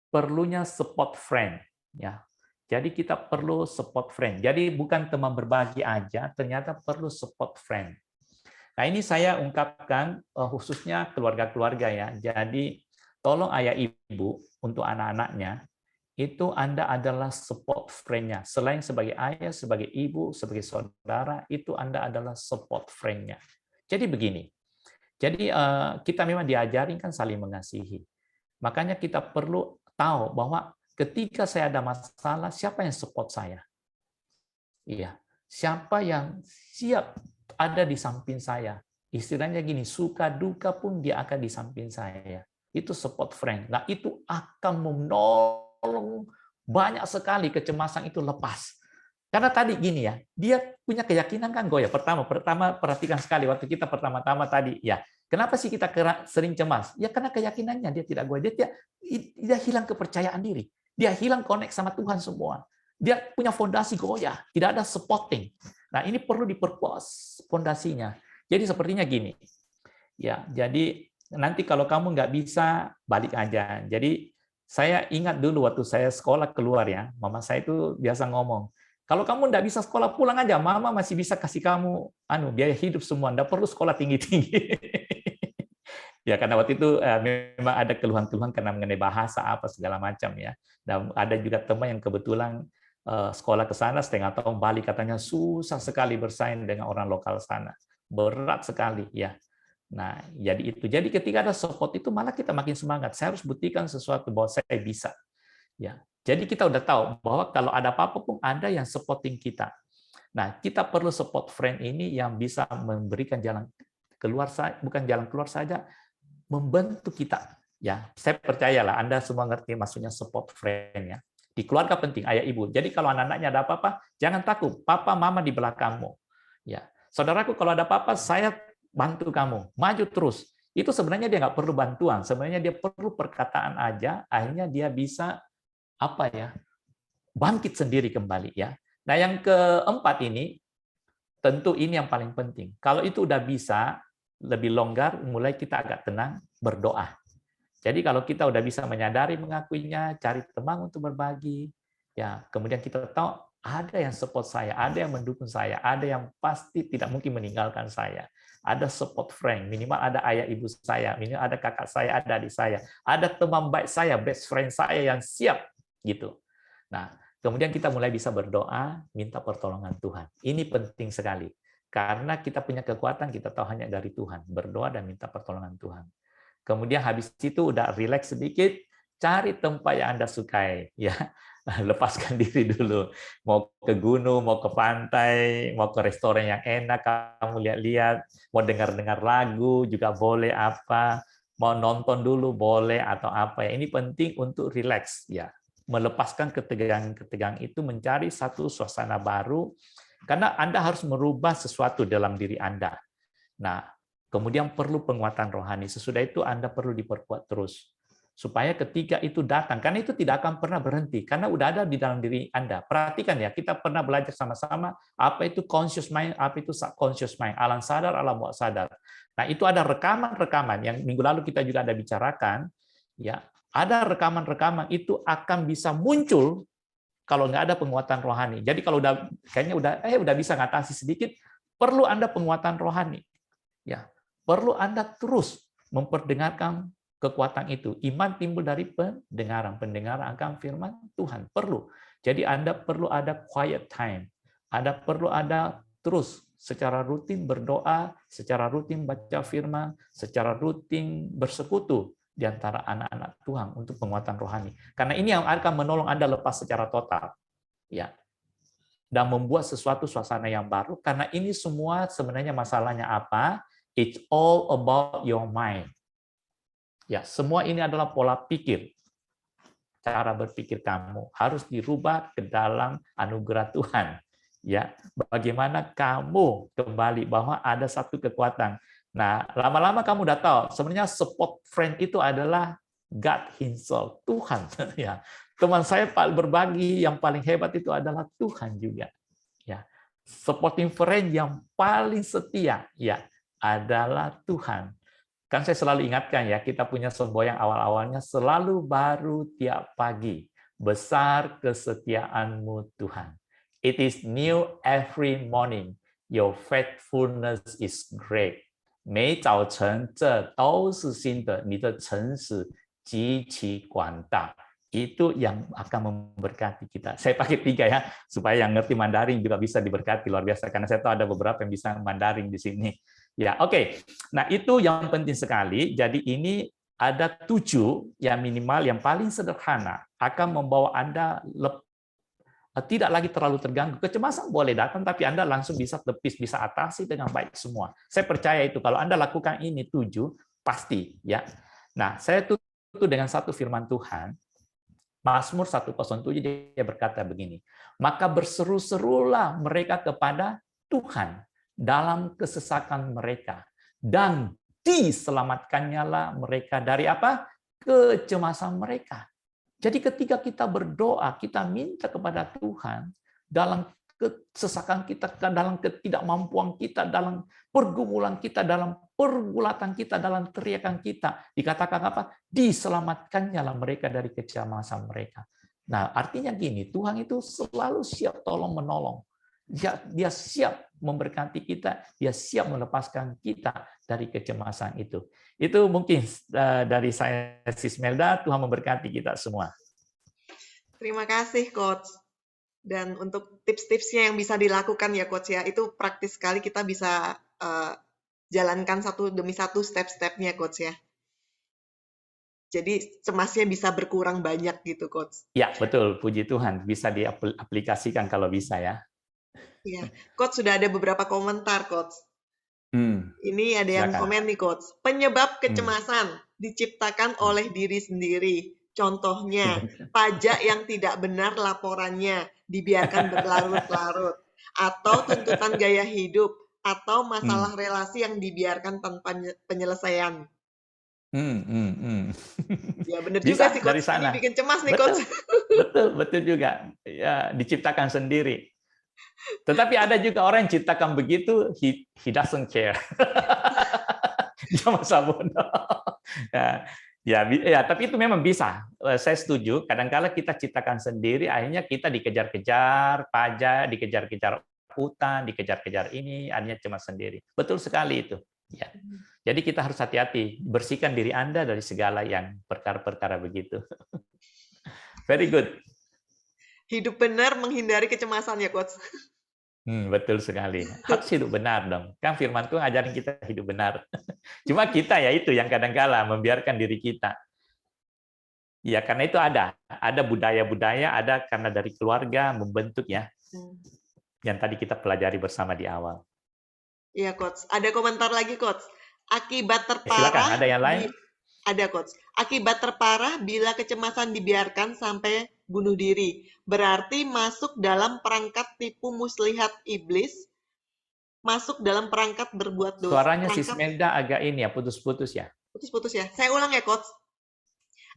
Perlunya support friend. Ya, jadi kita perlu support friend. Jadi bukan teman berbagi aja, ternyata perlu support friend. Nah, ini saya ungkapkan khususnya keluarga-keluarga ya. Jadi tolong ayah ibu untuk anak-anaknya, itu Anda adalah support friend-nya. Selain sebagai ayah, sebagai ibu, sebagai saudara, itu Anda adalah support friend-nya. Jadi begini, jadi kita memang diajarin kan saling mengasihi. Makanya kita perlu tahu bahwa ketika saya ada masalah, siapa yang support saya? Iya, siapa yang siap ada di samping saya. Istilahnya gini, suka duka pun dia akan di samping saya. Itu support friend. Nah, itu akan menolong banyak sekali kecemasan itu lepas. Karena tadi gini ya, dia punya keyakinan kan goyah. Pertama perhatikan sekali waktu kita pertama-tama tadi ya. Kenapa sih kita sering cemas? Ya karena keyakinannya dia tidak goyah. Dia hilang kepercayaan diri. Dia hilang connect sama Tuhan semua. Dia punya fondasi goyah, tidak ada supporting. Nah, ini perlu diperkuat fondasinya. Jadi sepertinya gini. Ya, jadi nanti kalau kamu nggak bisa, balik aja. Jadi saya ingat dulu waktu saya sekolah keluar ya, mama saya itu biasa ngomong, kalau kamu nggak bisa sekolah, pulang aja. Mama masih bisa kasih kamu biaya hidup semua. Nggak perlu sekolah tinggi-tinggi. Ya, karena waktu itu memang ada keluhan-keluhan karena mengenai bahasa apa segala macam ya. Dan ada juga teman yang kebetulan sekolah ke sana setengah tahun balik, katanya susah sekali bersaing dengan orang lokal sana. Berat sekali ya. Nah, jadi itu. Jadi ketika ada support itu malah kita makin semangat. Saya harus buktikan sesuatu bahwa saya bisa. Ya. Jadi kita udah tahu bahwa kalau ada apa-apa pun ada yang supporting kita. Nah, kita perlu support friend ini yang bisa memberikan jalan keluar, bukan jalan keluar saja, membantu kita. Ya, saya percayalah Anda semua ngerti maksudnya support friend ya. Di keluarga penting, ayah ibu. Jadi kalau anak-anaknya ada apa-apa, jangan takut. Papa, mama di belakangmu. Ya, saudaraku kalau ada apa-apa, saya bantu kamu. Maju terus. Itu sebenarnya dia nggak perlu bantuan. Sebenarnya dia perlu perkataan aja. Akhirnya dia bisa bangkit sendiri kembali ya. Nah, yang keempat ini, tentu ini yang paling penting. Kalau itu udah bisa lebih longgar, mulai kita agak tenang, berdoa. Jadi kalau kita udah bisa menyadari mengakuinya, cari teman untuk berbagi, ya kemudian kita tahu ada yang support saya, ada yang mendukung saya, ada yang pasti tidak mungkin meninggalkan saya. Ada support friend, minimal ada ayah ibu saya, minimal ada kakak saya, ada adik saya, ada teman baik saya, best friend saya yang siap gitu. Nah, kemudian kita mulai bisa berdoa, minta pertolongan Tuhan. Ini penting sekali. Karena kita punya kekuatan, kita tahu hanya dari Tuhan. Berdoa dan minta pertolongan Tuhan. Kemudian habis itu udah relax sedikit, cari tempat yang Anda sukai. Ya, lepaskan diri dulu. Mau ke gunung, mau ke pantai, mau ke restoran yang enak, kamu lihat-lihat. Mau dengar-dengar lagu juga boleh apa. Mau nonton dulu boleh atau apa. Ini penting untuk relax. Ya, melepaskan ketegangan-ketegangan itu, mencari satu suasana baru, karena Anda harus merubah sesuatu dalam diri Anda. Nah, kemudian perlu penguatan rohani. Sesudah itu Anda perlu diperkuat terus. Supaya ketika itu datang, karena itu tidak akan pernah berhenti, karena udah ada di dalam diri Anda. Perhatikan ya, kita pernah belajar sama-sama apa itu conscious mind, apa itu subconscious mind, alam sadar, alam bawah sadar. Nah, itu ada rekaman-rekaman yang minggu lalu kita juga ada bicarakan, ya. Ada rekaman-rekaman itu akan bisa muncul kalau nggak ada penguatan rohani. Jadi kalau udah bisa ngatasi sedikit, perlu Anda penguatan rohani. Ya, perlu Anda terus memperdengarkan kekuatan itu. Iman timbul dari pendengaran akan firman Tuhan. Perlu. Jadi Anda perlu ada quiet time. Anda perlu ada terus secara rutin berdoa, secara rutin baca firman, secara rutin bersekutu di antara anak-anak Tuhan untuk penguatan rohani. Karena ini yang akan menolong Anda lepas secara total. Ya. Dan membuat sesuatu suasana yang baru, karena ini semua sebenarnya masalahnya apa? It's all about your mind. Ya, semua ini adalah pola pikir. Cara berpikir kamu harus dirubah ke dalam anugerah Tuhan. Ya, bagaimana kamu kembali bahwa ada satu kekuatan. Nah, lama-lama kamu udah tahu, sebenarnya support friend itu adalah God Himself, Tuhan. Ya, teman saya berbagi yang paling hebat itu adalah Tuhan juga. Ya, supporting friend yang paling setia, ya, adalah Tuhan. Kan saya selalu ingatkan ya, kita punya semboyan awal-awalnya selalu baru tiap pagi. Besar kesetiaanmu Tuhan. It is new every morning. Your faithfulness is great. 每早晨这都是新的，你的诚实极其广大。Itu yang akan memberkati kita. Saya pakai 3 ya, supaya yang ngerti Mandarin juga bisa diberkati luar biasa. Karena saya tahu ada beberapa yang bisa Mandarin di sini. Ya, oke. Nah, itu yang penting sekali. Jadi ini ada 7 yang minimal, yang paling sederhana akan membawa Anda tidak lagi terlalu terganggu. Kecemasan boleh datang, tapi Anda langsung bisa tepis, bisa atasi dengan baik semua. Saya percaya itu. Kalau Anda lakukan ini 7, pasti. Ya. Nah, saya tutup dengan satu firman Tuhan. Mazmur 107 dia berkata begini, maka berseru-serulah mereka kepada Tuhan dalam kesesakan mereka, dan diselamatkannya lah mereka dari apa? Kecemasan mereka. Jadi ketika kita berdoa, kita minta kepada Tuhan dalam kesesakan kita, dalam ketidakmampuan kita, dalam pergumulan kita, dalam pergulatan kita, dalam teriakan kita, dikatakan apa? Diselamatkannya lah mereka dari kecemasan mereka. Nah, artinya gini, Tuhan itu selalu siap tolong menolong. Dia siap memberkati kita, dia siap melepaskan kita dari kecemasan itu. Itu mungkin dari saya, Sis Melda. Tuhan memberkati kita semua. Terima kasih, Coach. Dan untuk tips-tipsnya yang bisa dilakukan ya, Coach ya, itu praktis sekali kita bisa jalankan satu demi satu step-stepnya, Coach ya. Jadi cemasnya bisa berkurang banyak gitu, Coach. Ya, betul. Puji Tuhan. Bisa diaplikasikan kalau bisa ya. Iya, Coach sudah ada beberapa komentar, Coach. Ini ada yang Silakan. komen nih, Coach. Penyebab kecemasan diciptakan oleh diri sendiri. Contohnya, pajak yang tidak benar laporannya dibiarkan berlarut-larut, atau tuntutan gaya hidup, atau masalah relasi yang dibiarkan tanpa penyelesaian. Ya benar juga sih, Coach. Dari sana. Ini bikin cemas nih, Betul, Coach. betul juga. Ya, diciptakan sendiri. Tetapi ada juga orang yang ciptakan begitu, he doesn't care. Dia masa bodoh. Ya, tapi itu memang bisa. Saya setuju. Kadang-kala kita ciptakan sendiri, akhirnya kita dikejar-kejar pajak, dikejar-kejar utang, dikejar-kejar ini, akhirnya cuma sendiri. Betul sekali itu. Ya. Jadi kita harus hati-hati, bersihkan diri Anda dari segala yang perkara-perkara begitu. Very good. Hidup benar menghindari kecemasan ya, Coach. Betul sekali. Harus hidup benar dong. Kan firman Tuhan ajarin kita hidup benar. Cuma kita ya itu yang kadang-kala membiarkan diri kita. Ya karena itu ada budaya-budaya, ada karena dari keluarga membentuk ya. Yang tadi kita pelajari bersama di awal. Iya, Coach. Ada komentar lagi, Coach. Akibat terparah. Silakan, ada yang lain? Ada, Coach. Akibat terparah bila kecemasan dibiarkan sampai bunuh diri. Berarti masuk dalam perangkat tipu muslihat iblis, masuk dalam perangkat berbuat dosa. Suaranya Sis Melda agak ini ya, putus-putus ya. Putus-putus ya. Saya ulang ya, Coach.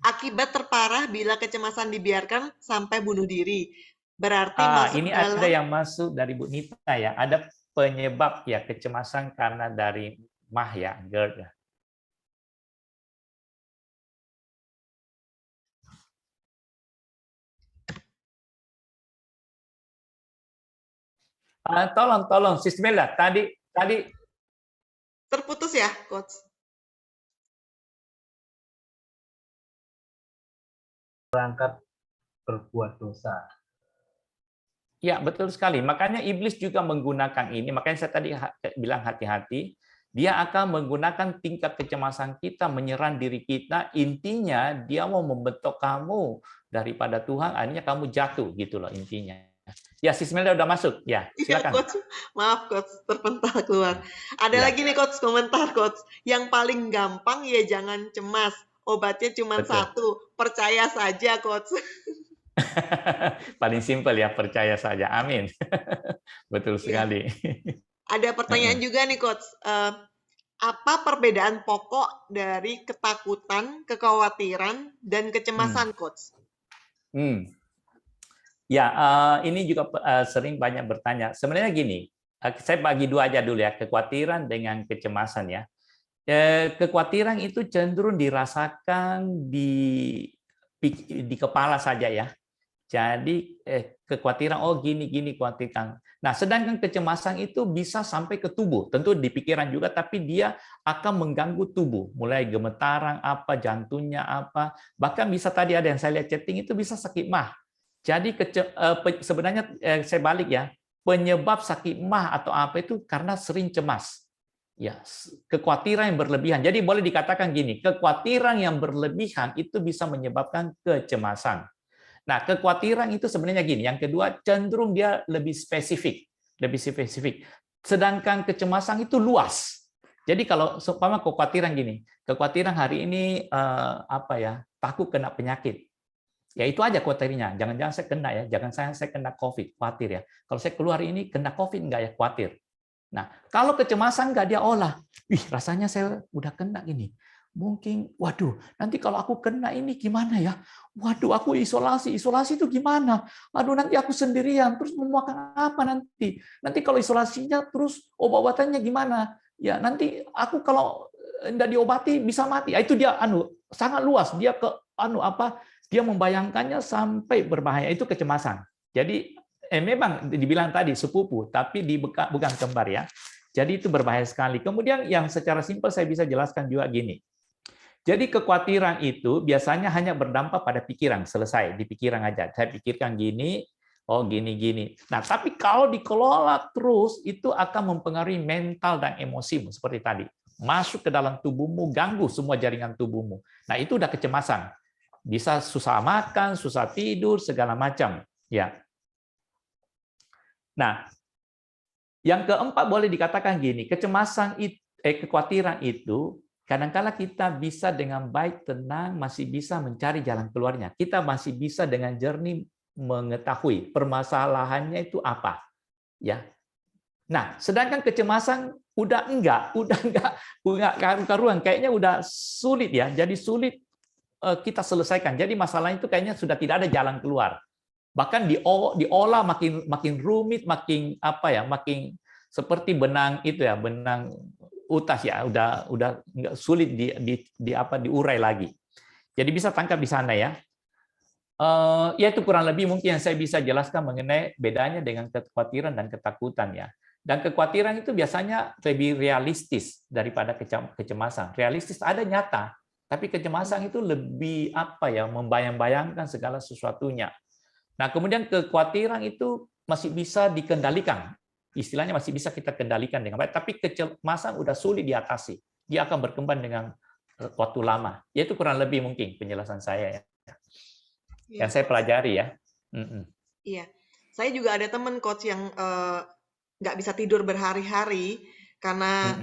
Akibat terparah bila kecemasan dibiarkan sampai bunuh diri. Berarti masuk ini dalam... ada yang masuk dari Bu Nita ya. Ada penyebab ya kecemasan karena dari mah ya, GERD ya. Tolong, Sis Melda. Tadi terputus ya, Coach. Perangkat berbuat dosa. Ya, betul sekali. Makanya iblis juga menggunakan ini. Makanya saya tadi bilang hati-hati. Dia akan menggunakan tingkat kecemasan kita, menyerang diri kita. Intinya dia mau membentuk kamu daripada Tuhan, akhirnya kamu jatuh gitu loh intinya. Ya, Sis Melda udah masuk. Ya, silakan. Iya, Coach. Maaf, Coach, terpental keluar. Ada lagi nih, Coach, komentar, Coach. Yang paling gampang ya jangan cemas. Obatnya cuma satu. Percaya saja, Coach. Paling simpel ya, percaya saja. Amin. Betul sekali. Ada pertanyaan juga nih, Coach. Apa perbedaan pokok dari ketakutan, kekhawatiran, dan kecemasan, Coach? Ya, ini juga sering banyak bertanya. Sebenarnya gini, saya bagi dua aja dulu ya, kekhawatiran dengan kecemasan ya. Kekhawatiran itu cenderung dirasakan di kepala saja ya. Jadi kekhawatiran, oh gini khawatirkan. Nah, sedangkan kecemasan itu bisa sampai ke tubuh. Tentu di pikiran juga, tapi dia akan mengganggu tubuh. Mulai gemetaran apa, jantungnya apa. Bahkan bisa tadi ada yang saya lihat chatting itu bisa sakit mah. Jadi sebenarnya saya balik ya, penyebab sakit mah atau apa itu karena sering cemas. Ya, kekhawatiran yang berlebihan. Jadi boleh dikatakan gini, kekhawatiran yang berlebihan itu bisa menyebabkan kecemasan. Nah, kekhawatiran itu sebenarnya gini. Yang kedua, cenderung dia lebih spesifik, lebih spesifik. Sedangkan kecemasan itu luas. Jadi kalau seumpama kekhawatiran gini, kekhawatiran hari ini takut kena penyakit. Ya itu aja khawatirnya. Jangan-jangan saya kena ya, jangan saya kena COVID, khawatir ya. Kalau saya keluar ini kena COVID enggak ya, khawatir. Nah, kalau kecemasan enggak dia olah. Rasanya saya udah kena gini. Mungkin, waduh, nanti kalau aku kena ini gimana ya? Waduh, aku isolasi itu gimana? Waduh, nanti aku sendirian, terus mau makan apa nanti? Nanti kalau isolasinya terus obat-obatannya gimana? Ya nanti aku kalau enggak diobati bisa mati. Itu dia sangat luas. Dia dia membayangkannya sampai berbahaya. Itu kecemasan. Jadi memang dibilang tadi sepupu, tapi bukan kembar ya. Jadi itu berbahaya sekali. Kemudian yang secara simpel saya bisa jelaskan juga gini. Jadi kekhawatiran itu biasanya hanya berdampak pada pikiran, selesai di pikiran aja. Saya pikirkan gini, gini. Nah, tapi kalau dikelola terus itu akan mempengaruhi mental dan emosimu seperti tadi. Masuk ke dalam tubuhmu, ganggu semua jaringan tubuhmu. Nah, itu udah kecemasan. Bisa susah makan, susah tidur, segala macam, ya. Nah, yang keempat boleh dikatakan gini, kekhawatiran itu kadang-kala kita bisa dengan baik, tenang, masih bisa mencari jalan keluarnya. Kita masih bisa dengan jernih mengetahui permasalahannya itu apa. Ya. Nah, sedangkan kecemasan udah enggak karu-karuan, kayaknya udah sulit ya. Jadi sulit kita selesaikan. Jadi masalah itu kayaknya sudah tidak ada jalan keluar. Bahkan diolah makin rumit, makin seperti benang itu ya, benang utas ya, udah nggak sulit diurai lagi. Jadi bisa tangkap di sana ya. Ya itu kurang lebih mungkin yang saya bisa jelaskan mengenai bedanya dengan kekhawatiran dan ketakutan ya. Dan kekhawatiran itu biasanya lebih realistis daripada kecemasan. Realistis ada nyata, tapi kecemasan itu lebih membayang-bayangkan segala sesuatunya. Nah, kemudian kekhawatiran itu masih bisa dikendalikan. Istilahnya masih bisa kita kendalikan dengan baik, tapi kecemasan udah sulit diatasi. Dia akan berkembang dengan waktu lama. Ya itu kurang lebih mungkin penjelasan saya ya. Yang saya pelajari ya. Iya, saya juga ada teman coach yang nggak bisa tidur berhari-hari karena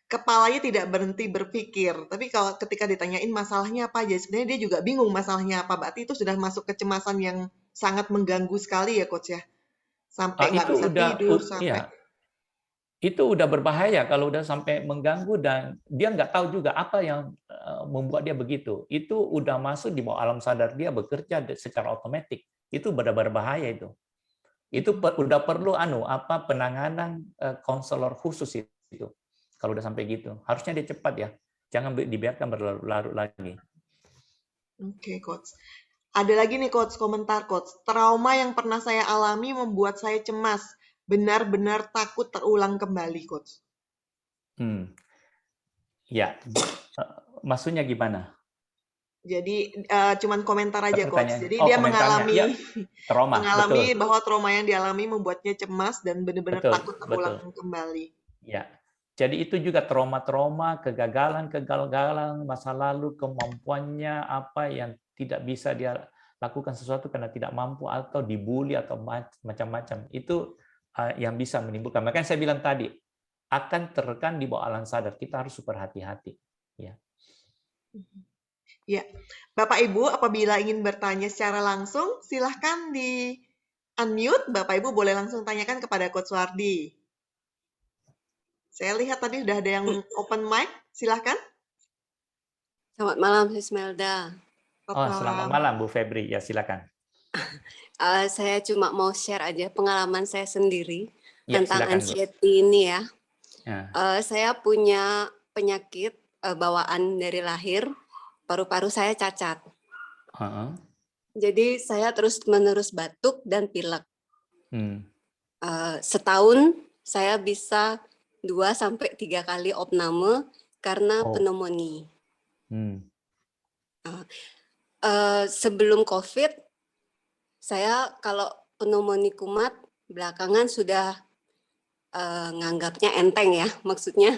kepalanya tidak berhenti berpikir. Tapi kalau ketika ditanyain masalahnya apa aja, sebenarnya dia juga bingung masalahnya apa. Berarti itu sudah masuk kecemasan yang sangat mengganggu sekali ya coach ya. Sampai nggak bisa tidur sampai. Iya. Itu udah berbahaya kalau udah sampai mengganggu dan dia nggak tahu juga apa yang membuat dia begitu. Itu udah masuk di bawah alam sadar dia bekerja secara otomatis. Itu benar-benar bahaya itu. Itu udah perlu penanganan konselor khusus itu. Kalau udah sampai gitu, harusnya dia cepat ya. Jangan dibiarkan berlarut-larut lagi. Oke, coach. Ada lagi nih coach, komentar coach. Trauma yang pernah saya alami membuat saya cemas. Benar-benar takut terulang kembali, coach. Ya, maksudnya gimana? Jadi cuman komentar aja coach. Jadi dia mengalami trauma, betul. Bahwa trauma yang dialami membuatnya cemas dan benar-benar takut terulang kembali. Ya. Jadi itu juga trauma-trauma, kegagalan masa lalu, kemampuannya apa yang tidak bisa dia lakukan sesuatu karena tidak mampu atau dibully atau macam-macam. Itu yang bisa menimbulkan. Makanya saya bilang tadi akan terekam di bawah alam sadar. Kita harus super hati-hati. Ya. Ya, Bapak Ibu, apabila ingin bertanya secara langsung, silahkan di unmute. Bapak Ibu boleh langsung tanyakan kepada Coach Wardi. Saya lihat tadi sudah ada yang open mic, silahkan. Selamat malam, Ismelda. Selamat malam, Bu Febri. Ya, silakan. Saya cuma mau share aja pengalaman saya sendiri tentang anxiety ini ya. Saya punya penyakit bawaan dari lahir, paru-paru saya cacat. Jadi saya terus-menerus batuk dan pilek. Setahun saya bisa 2-3 kali opname karena pneumonia. Sebelum COVID, saya kalau pneumonia kumat belakangan sudah nganggapnya enteng ya, maksudnya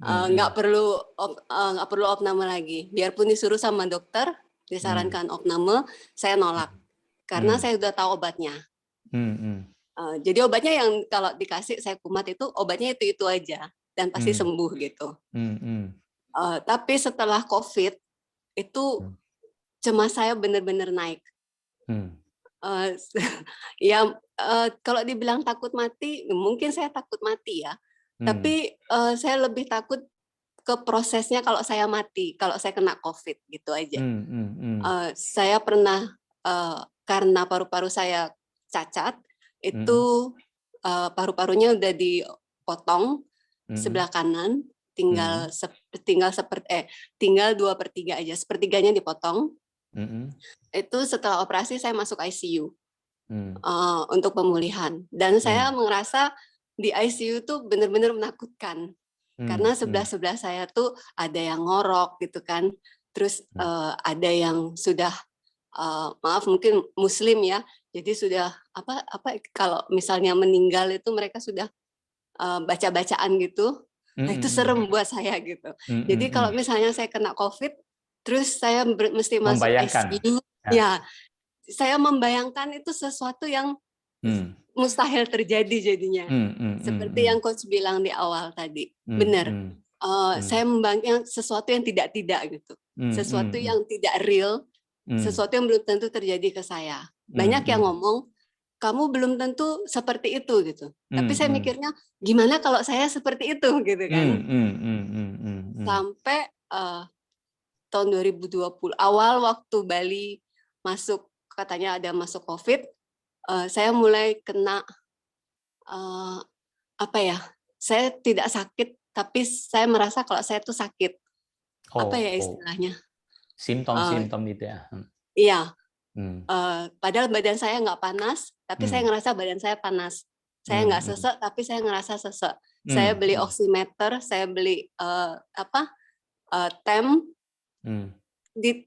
nggak perlu opname lagi. Biarpun disuruh sama dokter, disarankan opname, saya nolak karena saya udah tahu obatnya. Jadi obatnya yang kalau dikasih saya kumat itu obatnya itu aja dan pasti sembuh gitu. Tapi setelah COVID itu cemas saya benar-benar naik. Ya kalau dibilang takut mati, mungkin saya takut mati ya. Tapi saya lebih takut ke prosesnya kalau saya mati, kalau saya kena COVID gitu aja. Saya pernah karena paru-paru saya cacat, itu paru-parunya udah dipotong sebelah kanan, tinggal 2/3 aja, sepertiganya dipotong. Itu setelah operasi saya masuk ICU untuk pemulihan, dan saya merasa di ICU tuh benar-benar menakutkan karena sebelah saya tuh ada yang ngorok gitu kan, terus ada yang sudah maaf mungkin Muslim ya, jadi sudah apa kalau misalnya meninggal itu mereka sudah baca-bacaan gitu. Nah itu serem buat saya gitu. Jadi kalau misalnya saya kena COVID, terus saya mesti masuk ICU, ya saya membayangkan itu sesuatu yang mustahil terjadi jadinya. Seperti yang Coach bilang di awal tadi, benar. Saya membayangkan sesuatu yang tidak gitu, sesuatu yang tidak real, sesuatu yang belum tentu terjadi ke saya. Banyak yang ngomong, kamu belum tentu seperti itu gitu. Tapi saya mikirnya, gimana kalau saya seperti itu gitu kan. Sampai tahun 2020 awal waktu Bali masuk, katanya ada masuk COVID, saya mulai kena saya tidak sakit, tapi saya merasa kalau saya tuh sakit. Apa ya istilahnya? Simptom-simptom itu ya. Iya. Padahal badan saya nggak panas, tapi saya ngerasa badan saya panas. Saya nggak sesek, tapi saya ngerasa sesek. Saya beli oximeter, saya beli tem,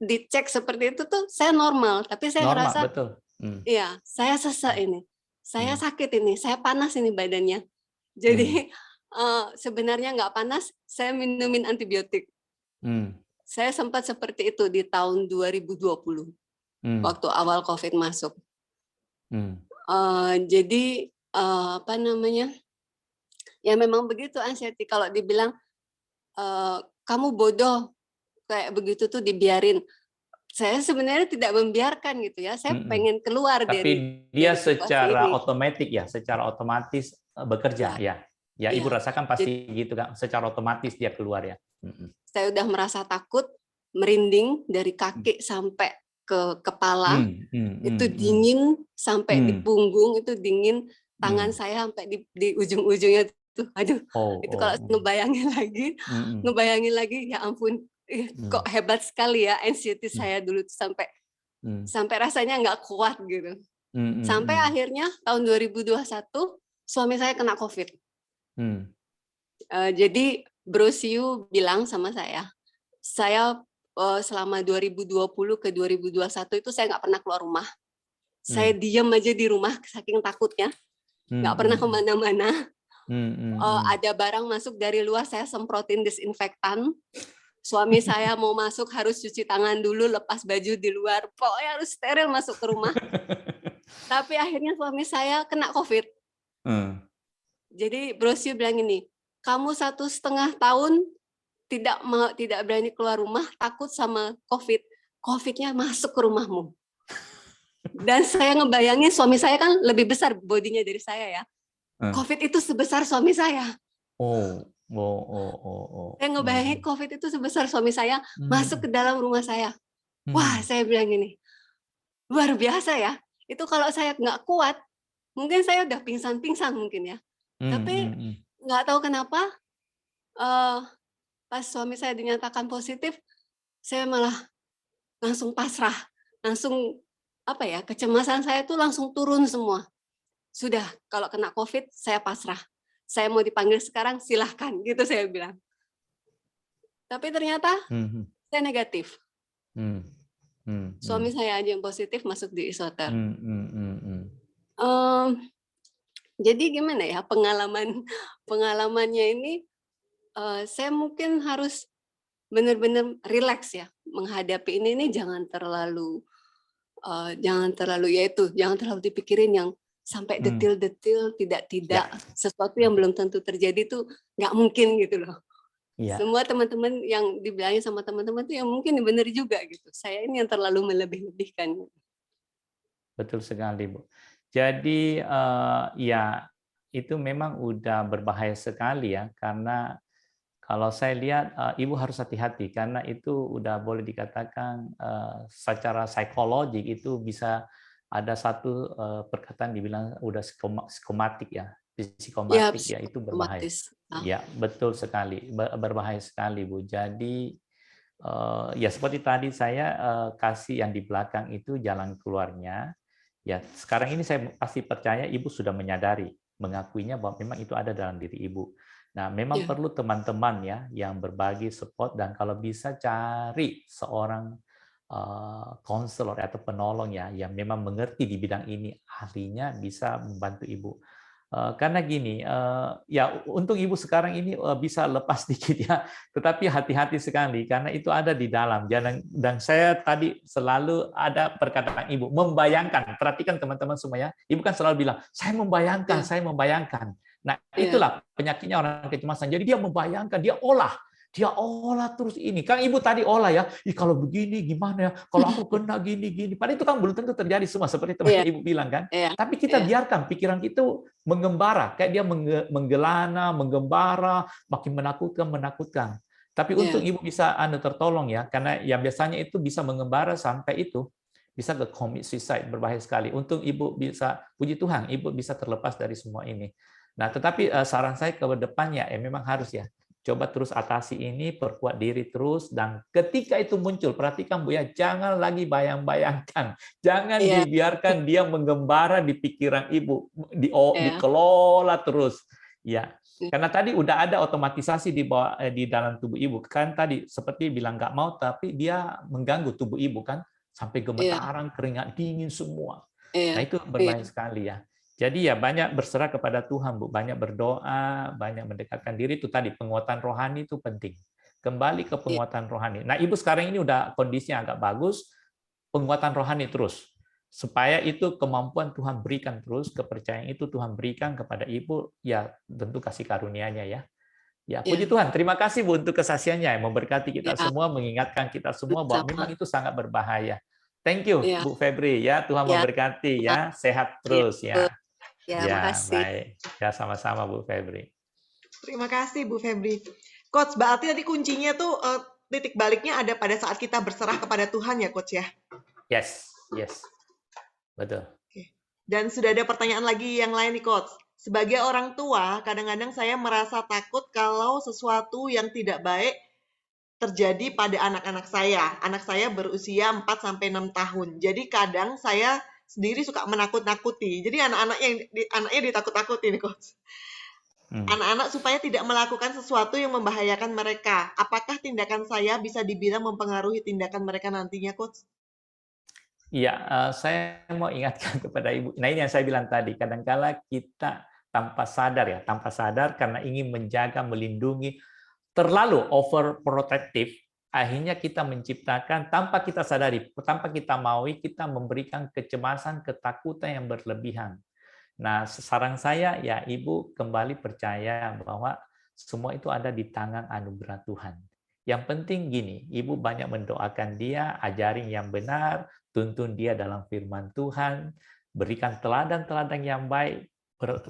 dicek seperti itu tuh saya normal, tapi saya ngerasa, iya, saya sesek ini, saya sakit ini, saya panas ini badannya. Jadi sebenarnya nggak panas, saya minumin antibiotik. Saya sempat seperti itu di tahun 2020. Waktu awal COVID masuk. Jadi ya memang begitu anxiety. Kalau dibilang kamu bodoh kayak begitu tuh dibiarin. Saya sebenarnya tidak membiarkan gitu ya. Saya pengen keluar Tapi dari dia situasi secara ini. otomatis ya, secara otomatis bekerja ya. Ya, Ibu rasakan pasti gitu kan, secara otomatis dia keluar ya. Saya udah merasa takut, merinding dari kaki sampai ke kepala, itu dingin sampai di punggung, itu dingin, tangan saya sampai di ujung-ujungnya tuh, aduh, itu kalau ngebayangin lagi, ya ampun, kok hebat sekali ya anxiety saya dulu tuh sampai rasanya nggak kuat gitu. Sampai akhirnya tahun 2021 suami saya kena COVID. Jadi Bro Siu bilang sama saya selama 2020 ke 2021 itu saya nggak pernah keluar rumah. Saya diam aja di rumah saking takutnya, nggak pernah kemana-mana. Ada barang masuk dari luar saya semprotin disinfektan. Suami saya mau masuk harus cuci tangan dulu, lepas baju di luar, pokoknya harus steril masuk ke rumah. Tapi akhirnya suami saya kena COVID. Jadi Bro Siu bilang ini, kamu 1,5 tahun tidak berani keluar rumah, takut sama COVID. COVID-nya masuk ke rumahmu. Dan saya ngebayangin suami saya kan lebih besar bodinya dari saya ya. COVID itu sebesar suami saya. Saya ngebayangin COVID itu sebesar suami saya masuk ke dalam rumah saya. Wah, saya bilang gini, luar biasa ya. Itu kalau saya nggak kuat, mungkin saya udah pingsan mungkin ya. Tapi nggak tahu kenapa, pas suami saya dinyatakan positif, saya malah langsung pasrah, langsung kecemasan saya tuh langsung turun semua. Sudah, kalau kena COVID saya pasrah. Saya mau dipanggil sekarang silahkan, gitu saya bilang. Tapi ternyata saya negatif. Suami saya aja yang positif masuk di isoter. Jadi gimana ya pengalamannya ini? Saya mungkin harus benar-benar rileks ya menghadapi ini jangan terlalu jangan terlalu dipikirin yang sampai detil-detil, tidak sesuatu yang belum tentu terjadi tuh nggak mungkin gitu loh. Semua teman-teman yang dibilangin sama teman-teman tuh yang mungkin benar juga gitu. Saya ini yang terlalu melebih-lebihkan. Betul sekali, Bu. Jadi ya itu memang udah berbahaya sekali ya, karena kalau saya lihat Ibu harus hati-hati karena itu udah boleh dikatakan secara psikologik itu bisa ada satu perkataan dibilang udah psikomatik ya, psikomatik ya, itu berbahaya. Ya, betul sekali, berbahaya sekali, Bu. Jadi ya seperti tadi saya kasih yang di belakang itu jalan keluarnya. Ya, sekarang ini saya pasti percaya Ibu sudah menyadari, mengakuinya bahwa memang itu ada dalam diri Ibu. Nah, memang perlu teman-teman ya yang berbagi support, dan kalau bisa cari seorang konselor atau penolong ya yang memang mengerti di bidang ini, ahlinya bisa membantu Ibu. Karena gini, ya untung Ibu sekarang ini bisa lepas dikit ya, tetapi hati-hati sekali karena itu ada di dalam. Dan saya tadi selalu ada perkataan Ibu, membayangkan. Perhatikan teman-teman semua ya, Ibu kan selalu bilang, saya membayangkan. Nah, itulah penyakitnya orang kecemasan. Jadi dia membayangkan, dia olah terus ini. Kan Ibu tadi olah ya, kalau begini gimana ya, kalau aku kena gini. Padahal itu kan belum tentu terjadi semua, seperti teman Ibu bilang kan. Tapi kita biarkan pikiran itu mengembara, kayak dia menggelana, menggembara, makin menakutkan. Tapi untung Ibu bisa tertolong ya, karena yang biasanya itu bisa mengembara sampai itu, bisa ke commit suicide, berbahaya sekali. Untung Ibu bisa, puji Tuhan, Ibu bisa terlepas dari semua ini. Nah, tetapi saran saya ke depannya, memang harus ya, coba terus atasi ini, perkuat diri terus, dan ketika itu muncul, perhatikan Bu ya, jangan lagi bayang-bayangkan, jangan dibiarkan dia menggembara di pikiran Ibu, dikelola terus, ya. Karena tadi udah ada otomatisasi di dalam tubuh Ibu, kan tadi seperti bilang nggak mau, tapi dia mengganggu tubuh Ibu kan, sampai gemetaran, keringat dingin semua. Nah itu berbahaya sekali ya. Jadi ya banyak berserah kepada Tuhan, Bu. Banyak berdoa, banyak mendekatkan diri. Itu tadi, penguatan rohani itu penting. Kembali ke penguatan rohani. Nah, Ibu sekarang ini udah kondisinya agak bagus, penguatan rohani terus. Supaya itu kemampuan Tuhan berikan terus, kepercayaan itu Tuhan berikan kepada Ibu, ya tentu kasih karunia-Nya ya. Ya, puji Tuhan. Terima kasih Bu untuk kesaksiannya, memberkati kita semua, mengingatkan kita semua bahwa memang itu sangat berbahaya. Thank you, Bu Febri ya. Tuhan memberkati ya. Sehat terus ya. Ya, makasih. Baik. Ya, sama-sama Bu Febri. Terima kasih Bu Febri. Coach, berarti tadi kuncinya tuh titik baliknya ada pada saat kita berserah kepada Tuhan ya, Coach ya? Yes. Betul. Oke. Dan sudah ada pertanyaan lagi yang lain nih, Coach. Sebagai orang tua, kadang-kadang saya merasa takut kalau sesuatu yang tidak baik terjadi pada anak-anak saya. Anak saya berusia 4-6 tahun. Jadi kadang saya sendiri suka menakut-nakuti. Jadi anaknya ditakut-takuti nih, Coach. Anak-anak supaya tidak melakukan sesuatu yang membahayakan mereka. Apakah tindakan saya bisa dibilang mempengaruhi tindakan mereka nantinya, Coach? Iya, saya mau ingatkan kepada Ibu. Nah, ini yang saya bilang tadi, kadang-kala kita tanpa sadar karena ingin menjaga, melindungi, terlalu overprotective, akhirnya kita menciptakan tanpa kita sadari, tanpa kita maui, kita memberikan kecemasan, ketakutan yang berlebihan. Nah, saran saya ya Ibu kembali percaya bahwa semua itu ada di tangan anugerah Tuhan. Yang penting gini, Ibu banyak mendoakan dia, ajarin yang benar, tuntun dia dalam firman Tuhan, berikan teladan-teladan yang baik,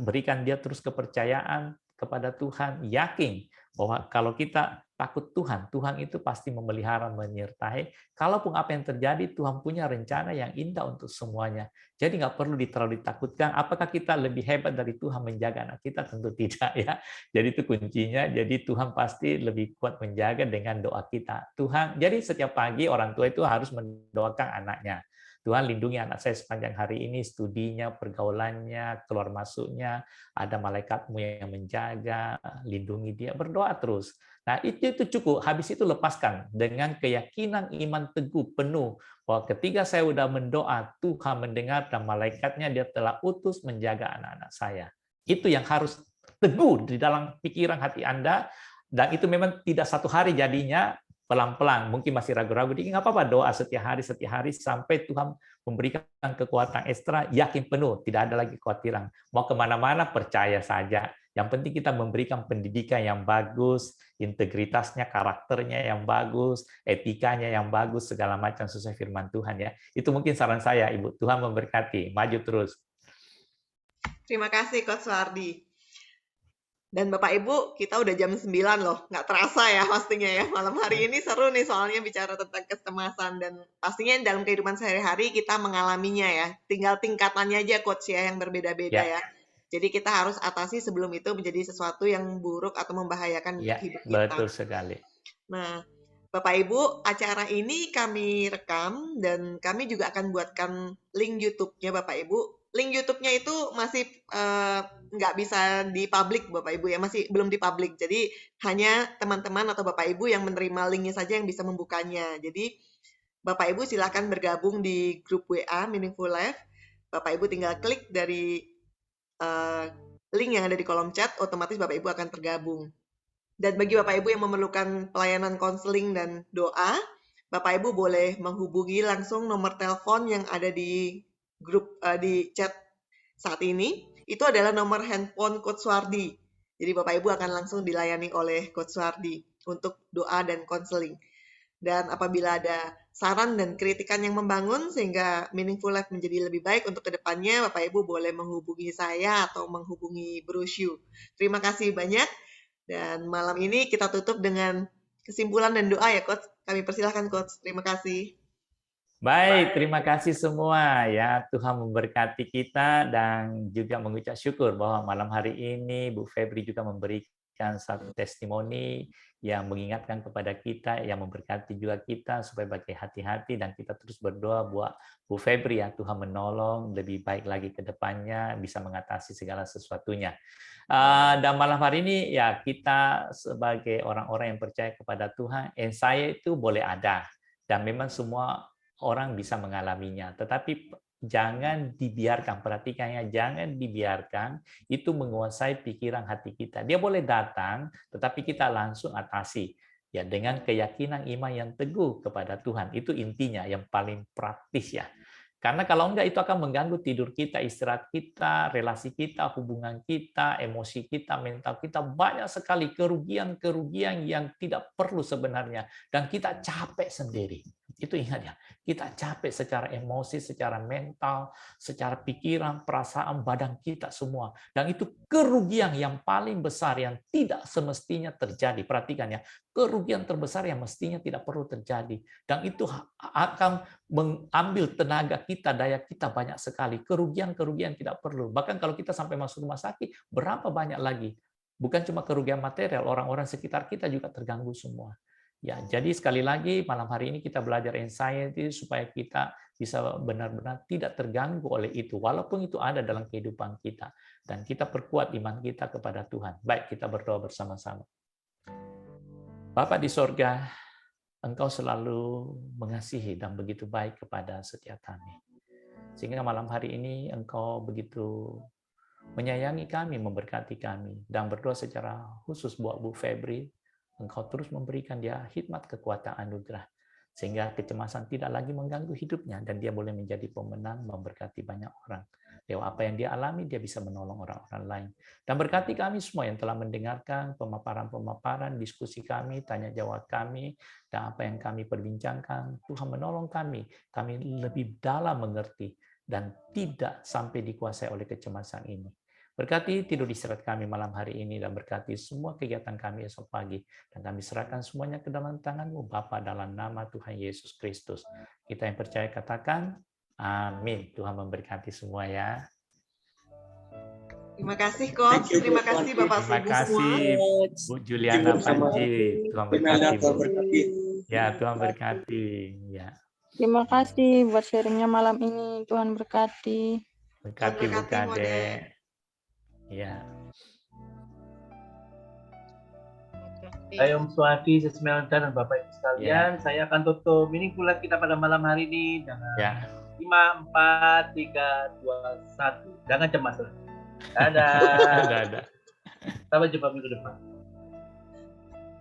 berikan dia terus kepercayaan kepada Tuhan, yakin bahwa kalau kita takut Tuhan, Tuhan itu pasti memelihara, menyertai. Kalaupun apa yang terjadi, Tuhan punya rencana yang indah untuk semuanya. Jadi nggak perlu terlalu ditakutkan. Apakah kita lebih hebat dari Tuhan menjaga anak kita? Tentu tidak ya. Jadi itu kuncinya. Jadi Tuhan pasti lebih kuat menjaga dengan doa kita. Tuhan. Jadi setiap pagi orang tua itu harus mendoakan anaknya. Tuhan lindungi anak saya sepanjang hari ini, studinya, pergaulannya, keluar masuknya, ada malaikatmu yang menjaga, lindungi dia, berdoa terus. Nah, itu cukup, habis itu lepaskan dengan keyakinan iman teguh, penuh, bahwa ketika saya sudah mendoa, Tuhan mendengar dan malaikatnya dia telah utus menjaga anak-anak saya. Itu yang harus teguh di dalam pikiran hati Anda, dan itu memang tidak satu hari jadinya, pelan-pelan, mungkin masih ragu-ragu, nggak apa-apa, doa setiap hari sampai Tuhan memberikan kekuatan ekstra, yakin penuh, tidak ada lagi kekhawatiran. Mau kemana-mana, percaya saja. Yang penting kita memberikan pendidikan yang bagus, integritasnya, karakternya yang bagus, etikanya yang bagus, segala macam sesuai firman Tuhan ya. Itu mungkin saran saya, Ibu. Tuhan memberkati, maju terus. Terima kasih Coach Suhardi. Dan Bapak Ibu, kita udah jam 9 loh. Nggak terasa ya pastinya ya. Malam hari ini seru nih soalnya bicara tentang kecemasan. Dan pastinya dalam kehidupan sehari-hari kita mengalaminya ya. Tinggal tingkatannya aja Coach ya yang berbeda-beda ya. Jadi kita harus atasi sebelum itu menjadi sesuatu yang buruk atau membahayakan hidup kita. Betul sekali. Nah, Bapak Ibu, acara ini kami rekam dan kami juga akan buatkan link YouTube-nya Bapak Ibu. Link YouTube-nya itu masih nggak bisa di-public Bapak Ibu ya, masih belum di-public. Jadi hanya teman-teman atau Bapak Ibu yang menerima linknya saja yang bisa membukanya. Jadi Bapak Ibu silakan bergabung di grup WA Meaningful Life. Bapak Ibu tinggal klik dari link yang ada di kolom chat, otomatis Bapak Ibu akan tergabung. Dan bagi Bapak Ibu yang memerlukan pelayanan konseling dan doa, Bapak Ibu boleh menghubungi langsung nomor telepon yang ada di grup di chat saat ini. Itu adalah nomor handphone Coach Suhardi. Jadi Bapak Ibu akan langsung dilayani oleh Coach Suhardi untuk doa dan konseling. Dan apabila ada saran dan kritikan yang membangun sehingga Meaningful Life menjadi lebih baik untuk kedepannya, Bapak Ibu boleh menghubungi saya atau menghubungi Brosyu. Terima kasih banyak. Dan malam ini kita tutup dengan kesimpulan dan doa ya Coach. Kami persilahkan Coach. Terima kasih. Baik, terima kasih semua ya. Tuhan memberkati kita dan juga mengucap syukur bahwa malam hari ini Bu Febri juga memberikan satu testimoni yang mengingatkan kepada kita, yang memberkati juga kita supaya bagi hati-hati dan kita terus berdoa buat Bu Febri ya, Tuhan menolong lebih baik lagi ke depannya, bisa mengatasi segala sesuatunya. Dan malam hari ini ya kita sebagai orang-orang yang percaya kepada Tuhan, saya itu boleh ada dan memang semua orang bisa mengalaminya, tetapi jangan dibiarkan, perhatikan ya, jangan dibiarkan itu menguasai pikiran hati kita. Dia boleh datang, tetapi kita langsung atasi ya dengan keyakinan iman yang teguh kepada Tuhan. Itu intinya yang paling praktis ya. Karena kalau enggak itu akan mengganggu tidur kita, istirahat kita, relasi kita, hubungan kita, emosi kita, mental kita, banyak sekali kerugian-kerugian yang tidak perlu sebenarnya dan kita capek sendiri. Itu ingat ya, kita capek secara emosi, secara mental, secara pikiran, perasaan, badan kita semua. Dan itu kerugian yang paling besar yang tidak semestinya terjadi. Perhatikan ya, kerugian terbesar yang mestinya tidak perlu terjadi. Dan itu akan mengambil tenaga kita, daya kita banyak sekali. Kerugian-kerugian tidak perlu. Bahkan kalau kita sampai masuk rumah sakit, berapa banyak lagi? Bukan cuma kerugian material, orang-orang sekitar kita juga terganggu semua. Ya, jadi sekali lagi malam hari ini kita belajar anxiety supaya kita bisa benar-benar tidak terganggu oleh itu, walaupun itu ada dalam kehidupan kita. Dan kita perkuat iman kita kepada Tuhan. Baik, kita berdoa bersama-sama. Bapa di sorga, Engkau selalu mengasihi dan begitu baik kepada setiap kami. Sehingga malam hari ini Engkau begitu menyayangi kami, memberkati kami, dan berdoa secara khusus buat Bu Febri. Engkau terus memberikan dia hikmat, kekuatan, anugerah, sehingga kecemasan tidak lagi mengganggu hidupnya, dan dia boleh menjadi pemenang, memberkati banyak orang. Lewat apa yang dia alami, dia bisa menolong orang-orang lain. Dan berkati kami semua yang telah mendengarkan pemaparan-pemaparan, diskusi kami, tanya jawab kami, dan apa yang kami perbincangkan. Tuhan menolong kami lebih dalam mengerti, dan tidak sampai dikuasai oleh kecemasan ini. Berkati tidur istirahat kami malam hari ini dan berkati semua kegiatan kami esok pagi. Dan kami serahkan semuanya ke dalam tangan-Mu, Bapa, dalam nama Tuhan Yesus Kristus. Kita yang percaya katakan, amin. Tuhan memberkati semua ya. Terima kasih Coach, terima kasih Bapak Terima kasih Bu Juliana Panji. Tuhan berkati Bu. Ya, Tuhan berkati. Ya. Terima kasih buat sharingnya malam ini. Tuhan berkati. Berkati Bu Kade. Ya. Saya Om Suhardi, Sesmelda, dan Bapak Ibu sekalian, saya akan tutup Meaningful Life kita pada malam hari ini dengan 5, 4, 3, 2, 1. Jangan cemas lagi. Dadah. Dadah. Sampai jumpa minggu depan.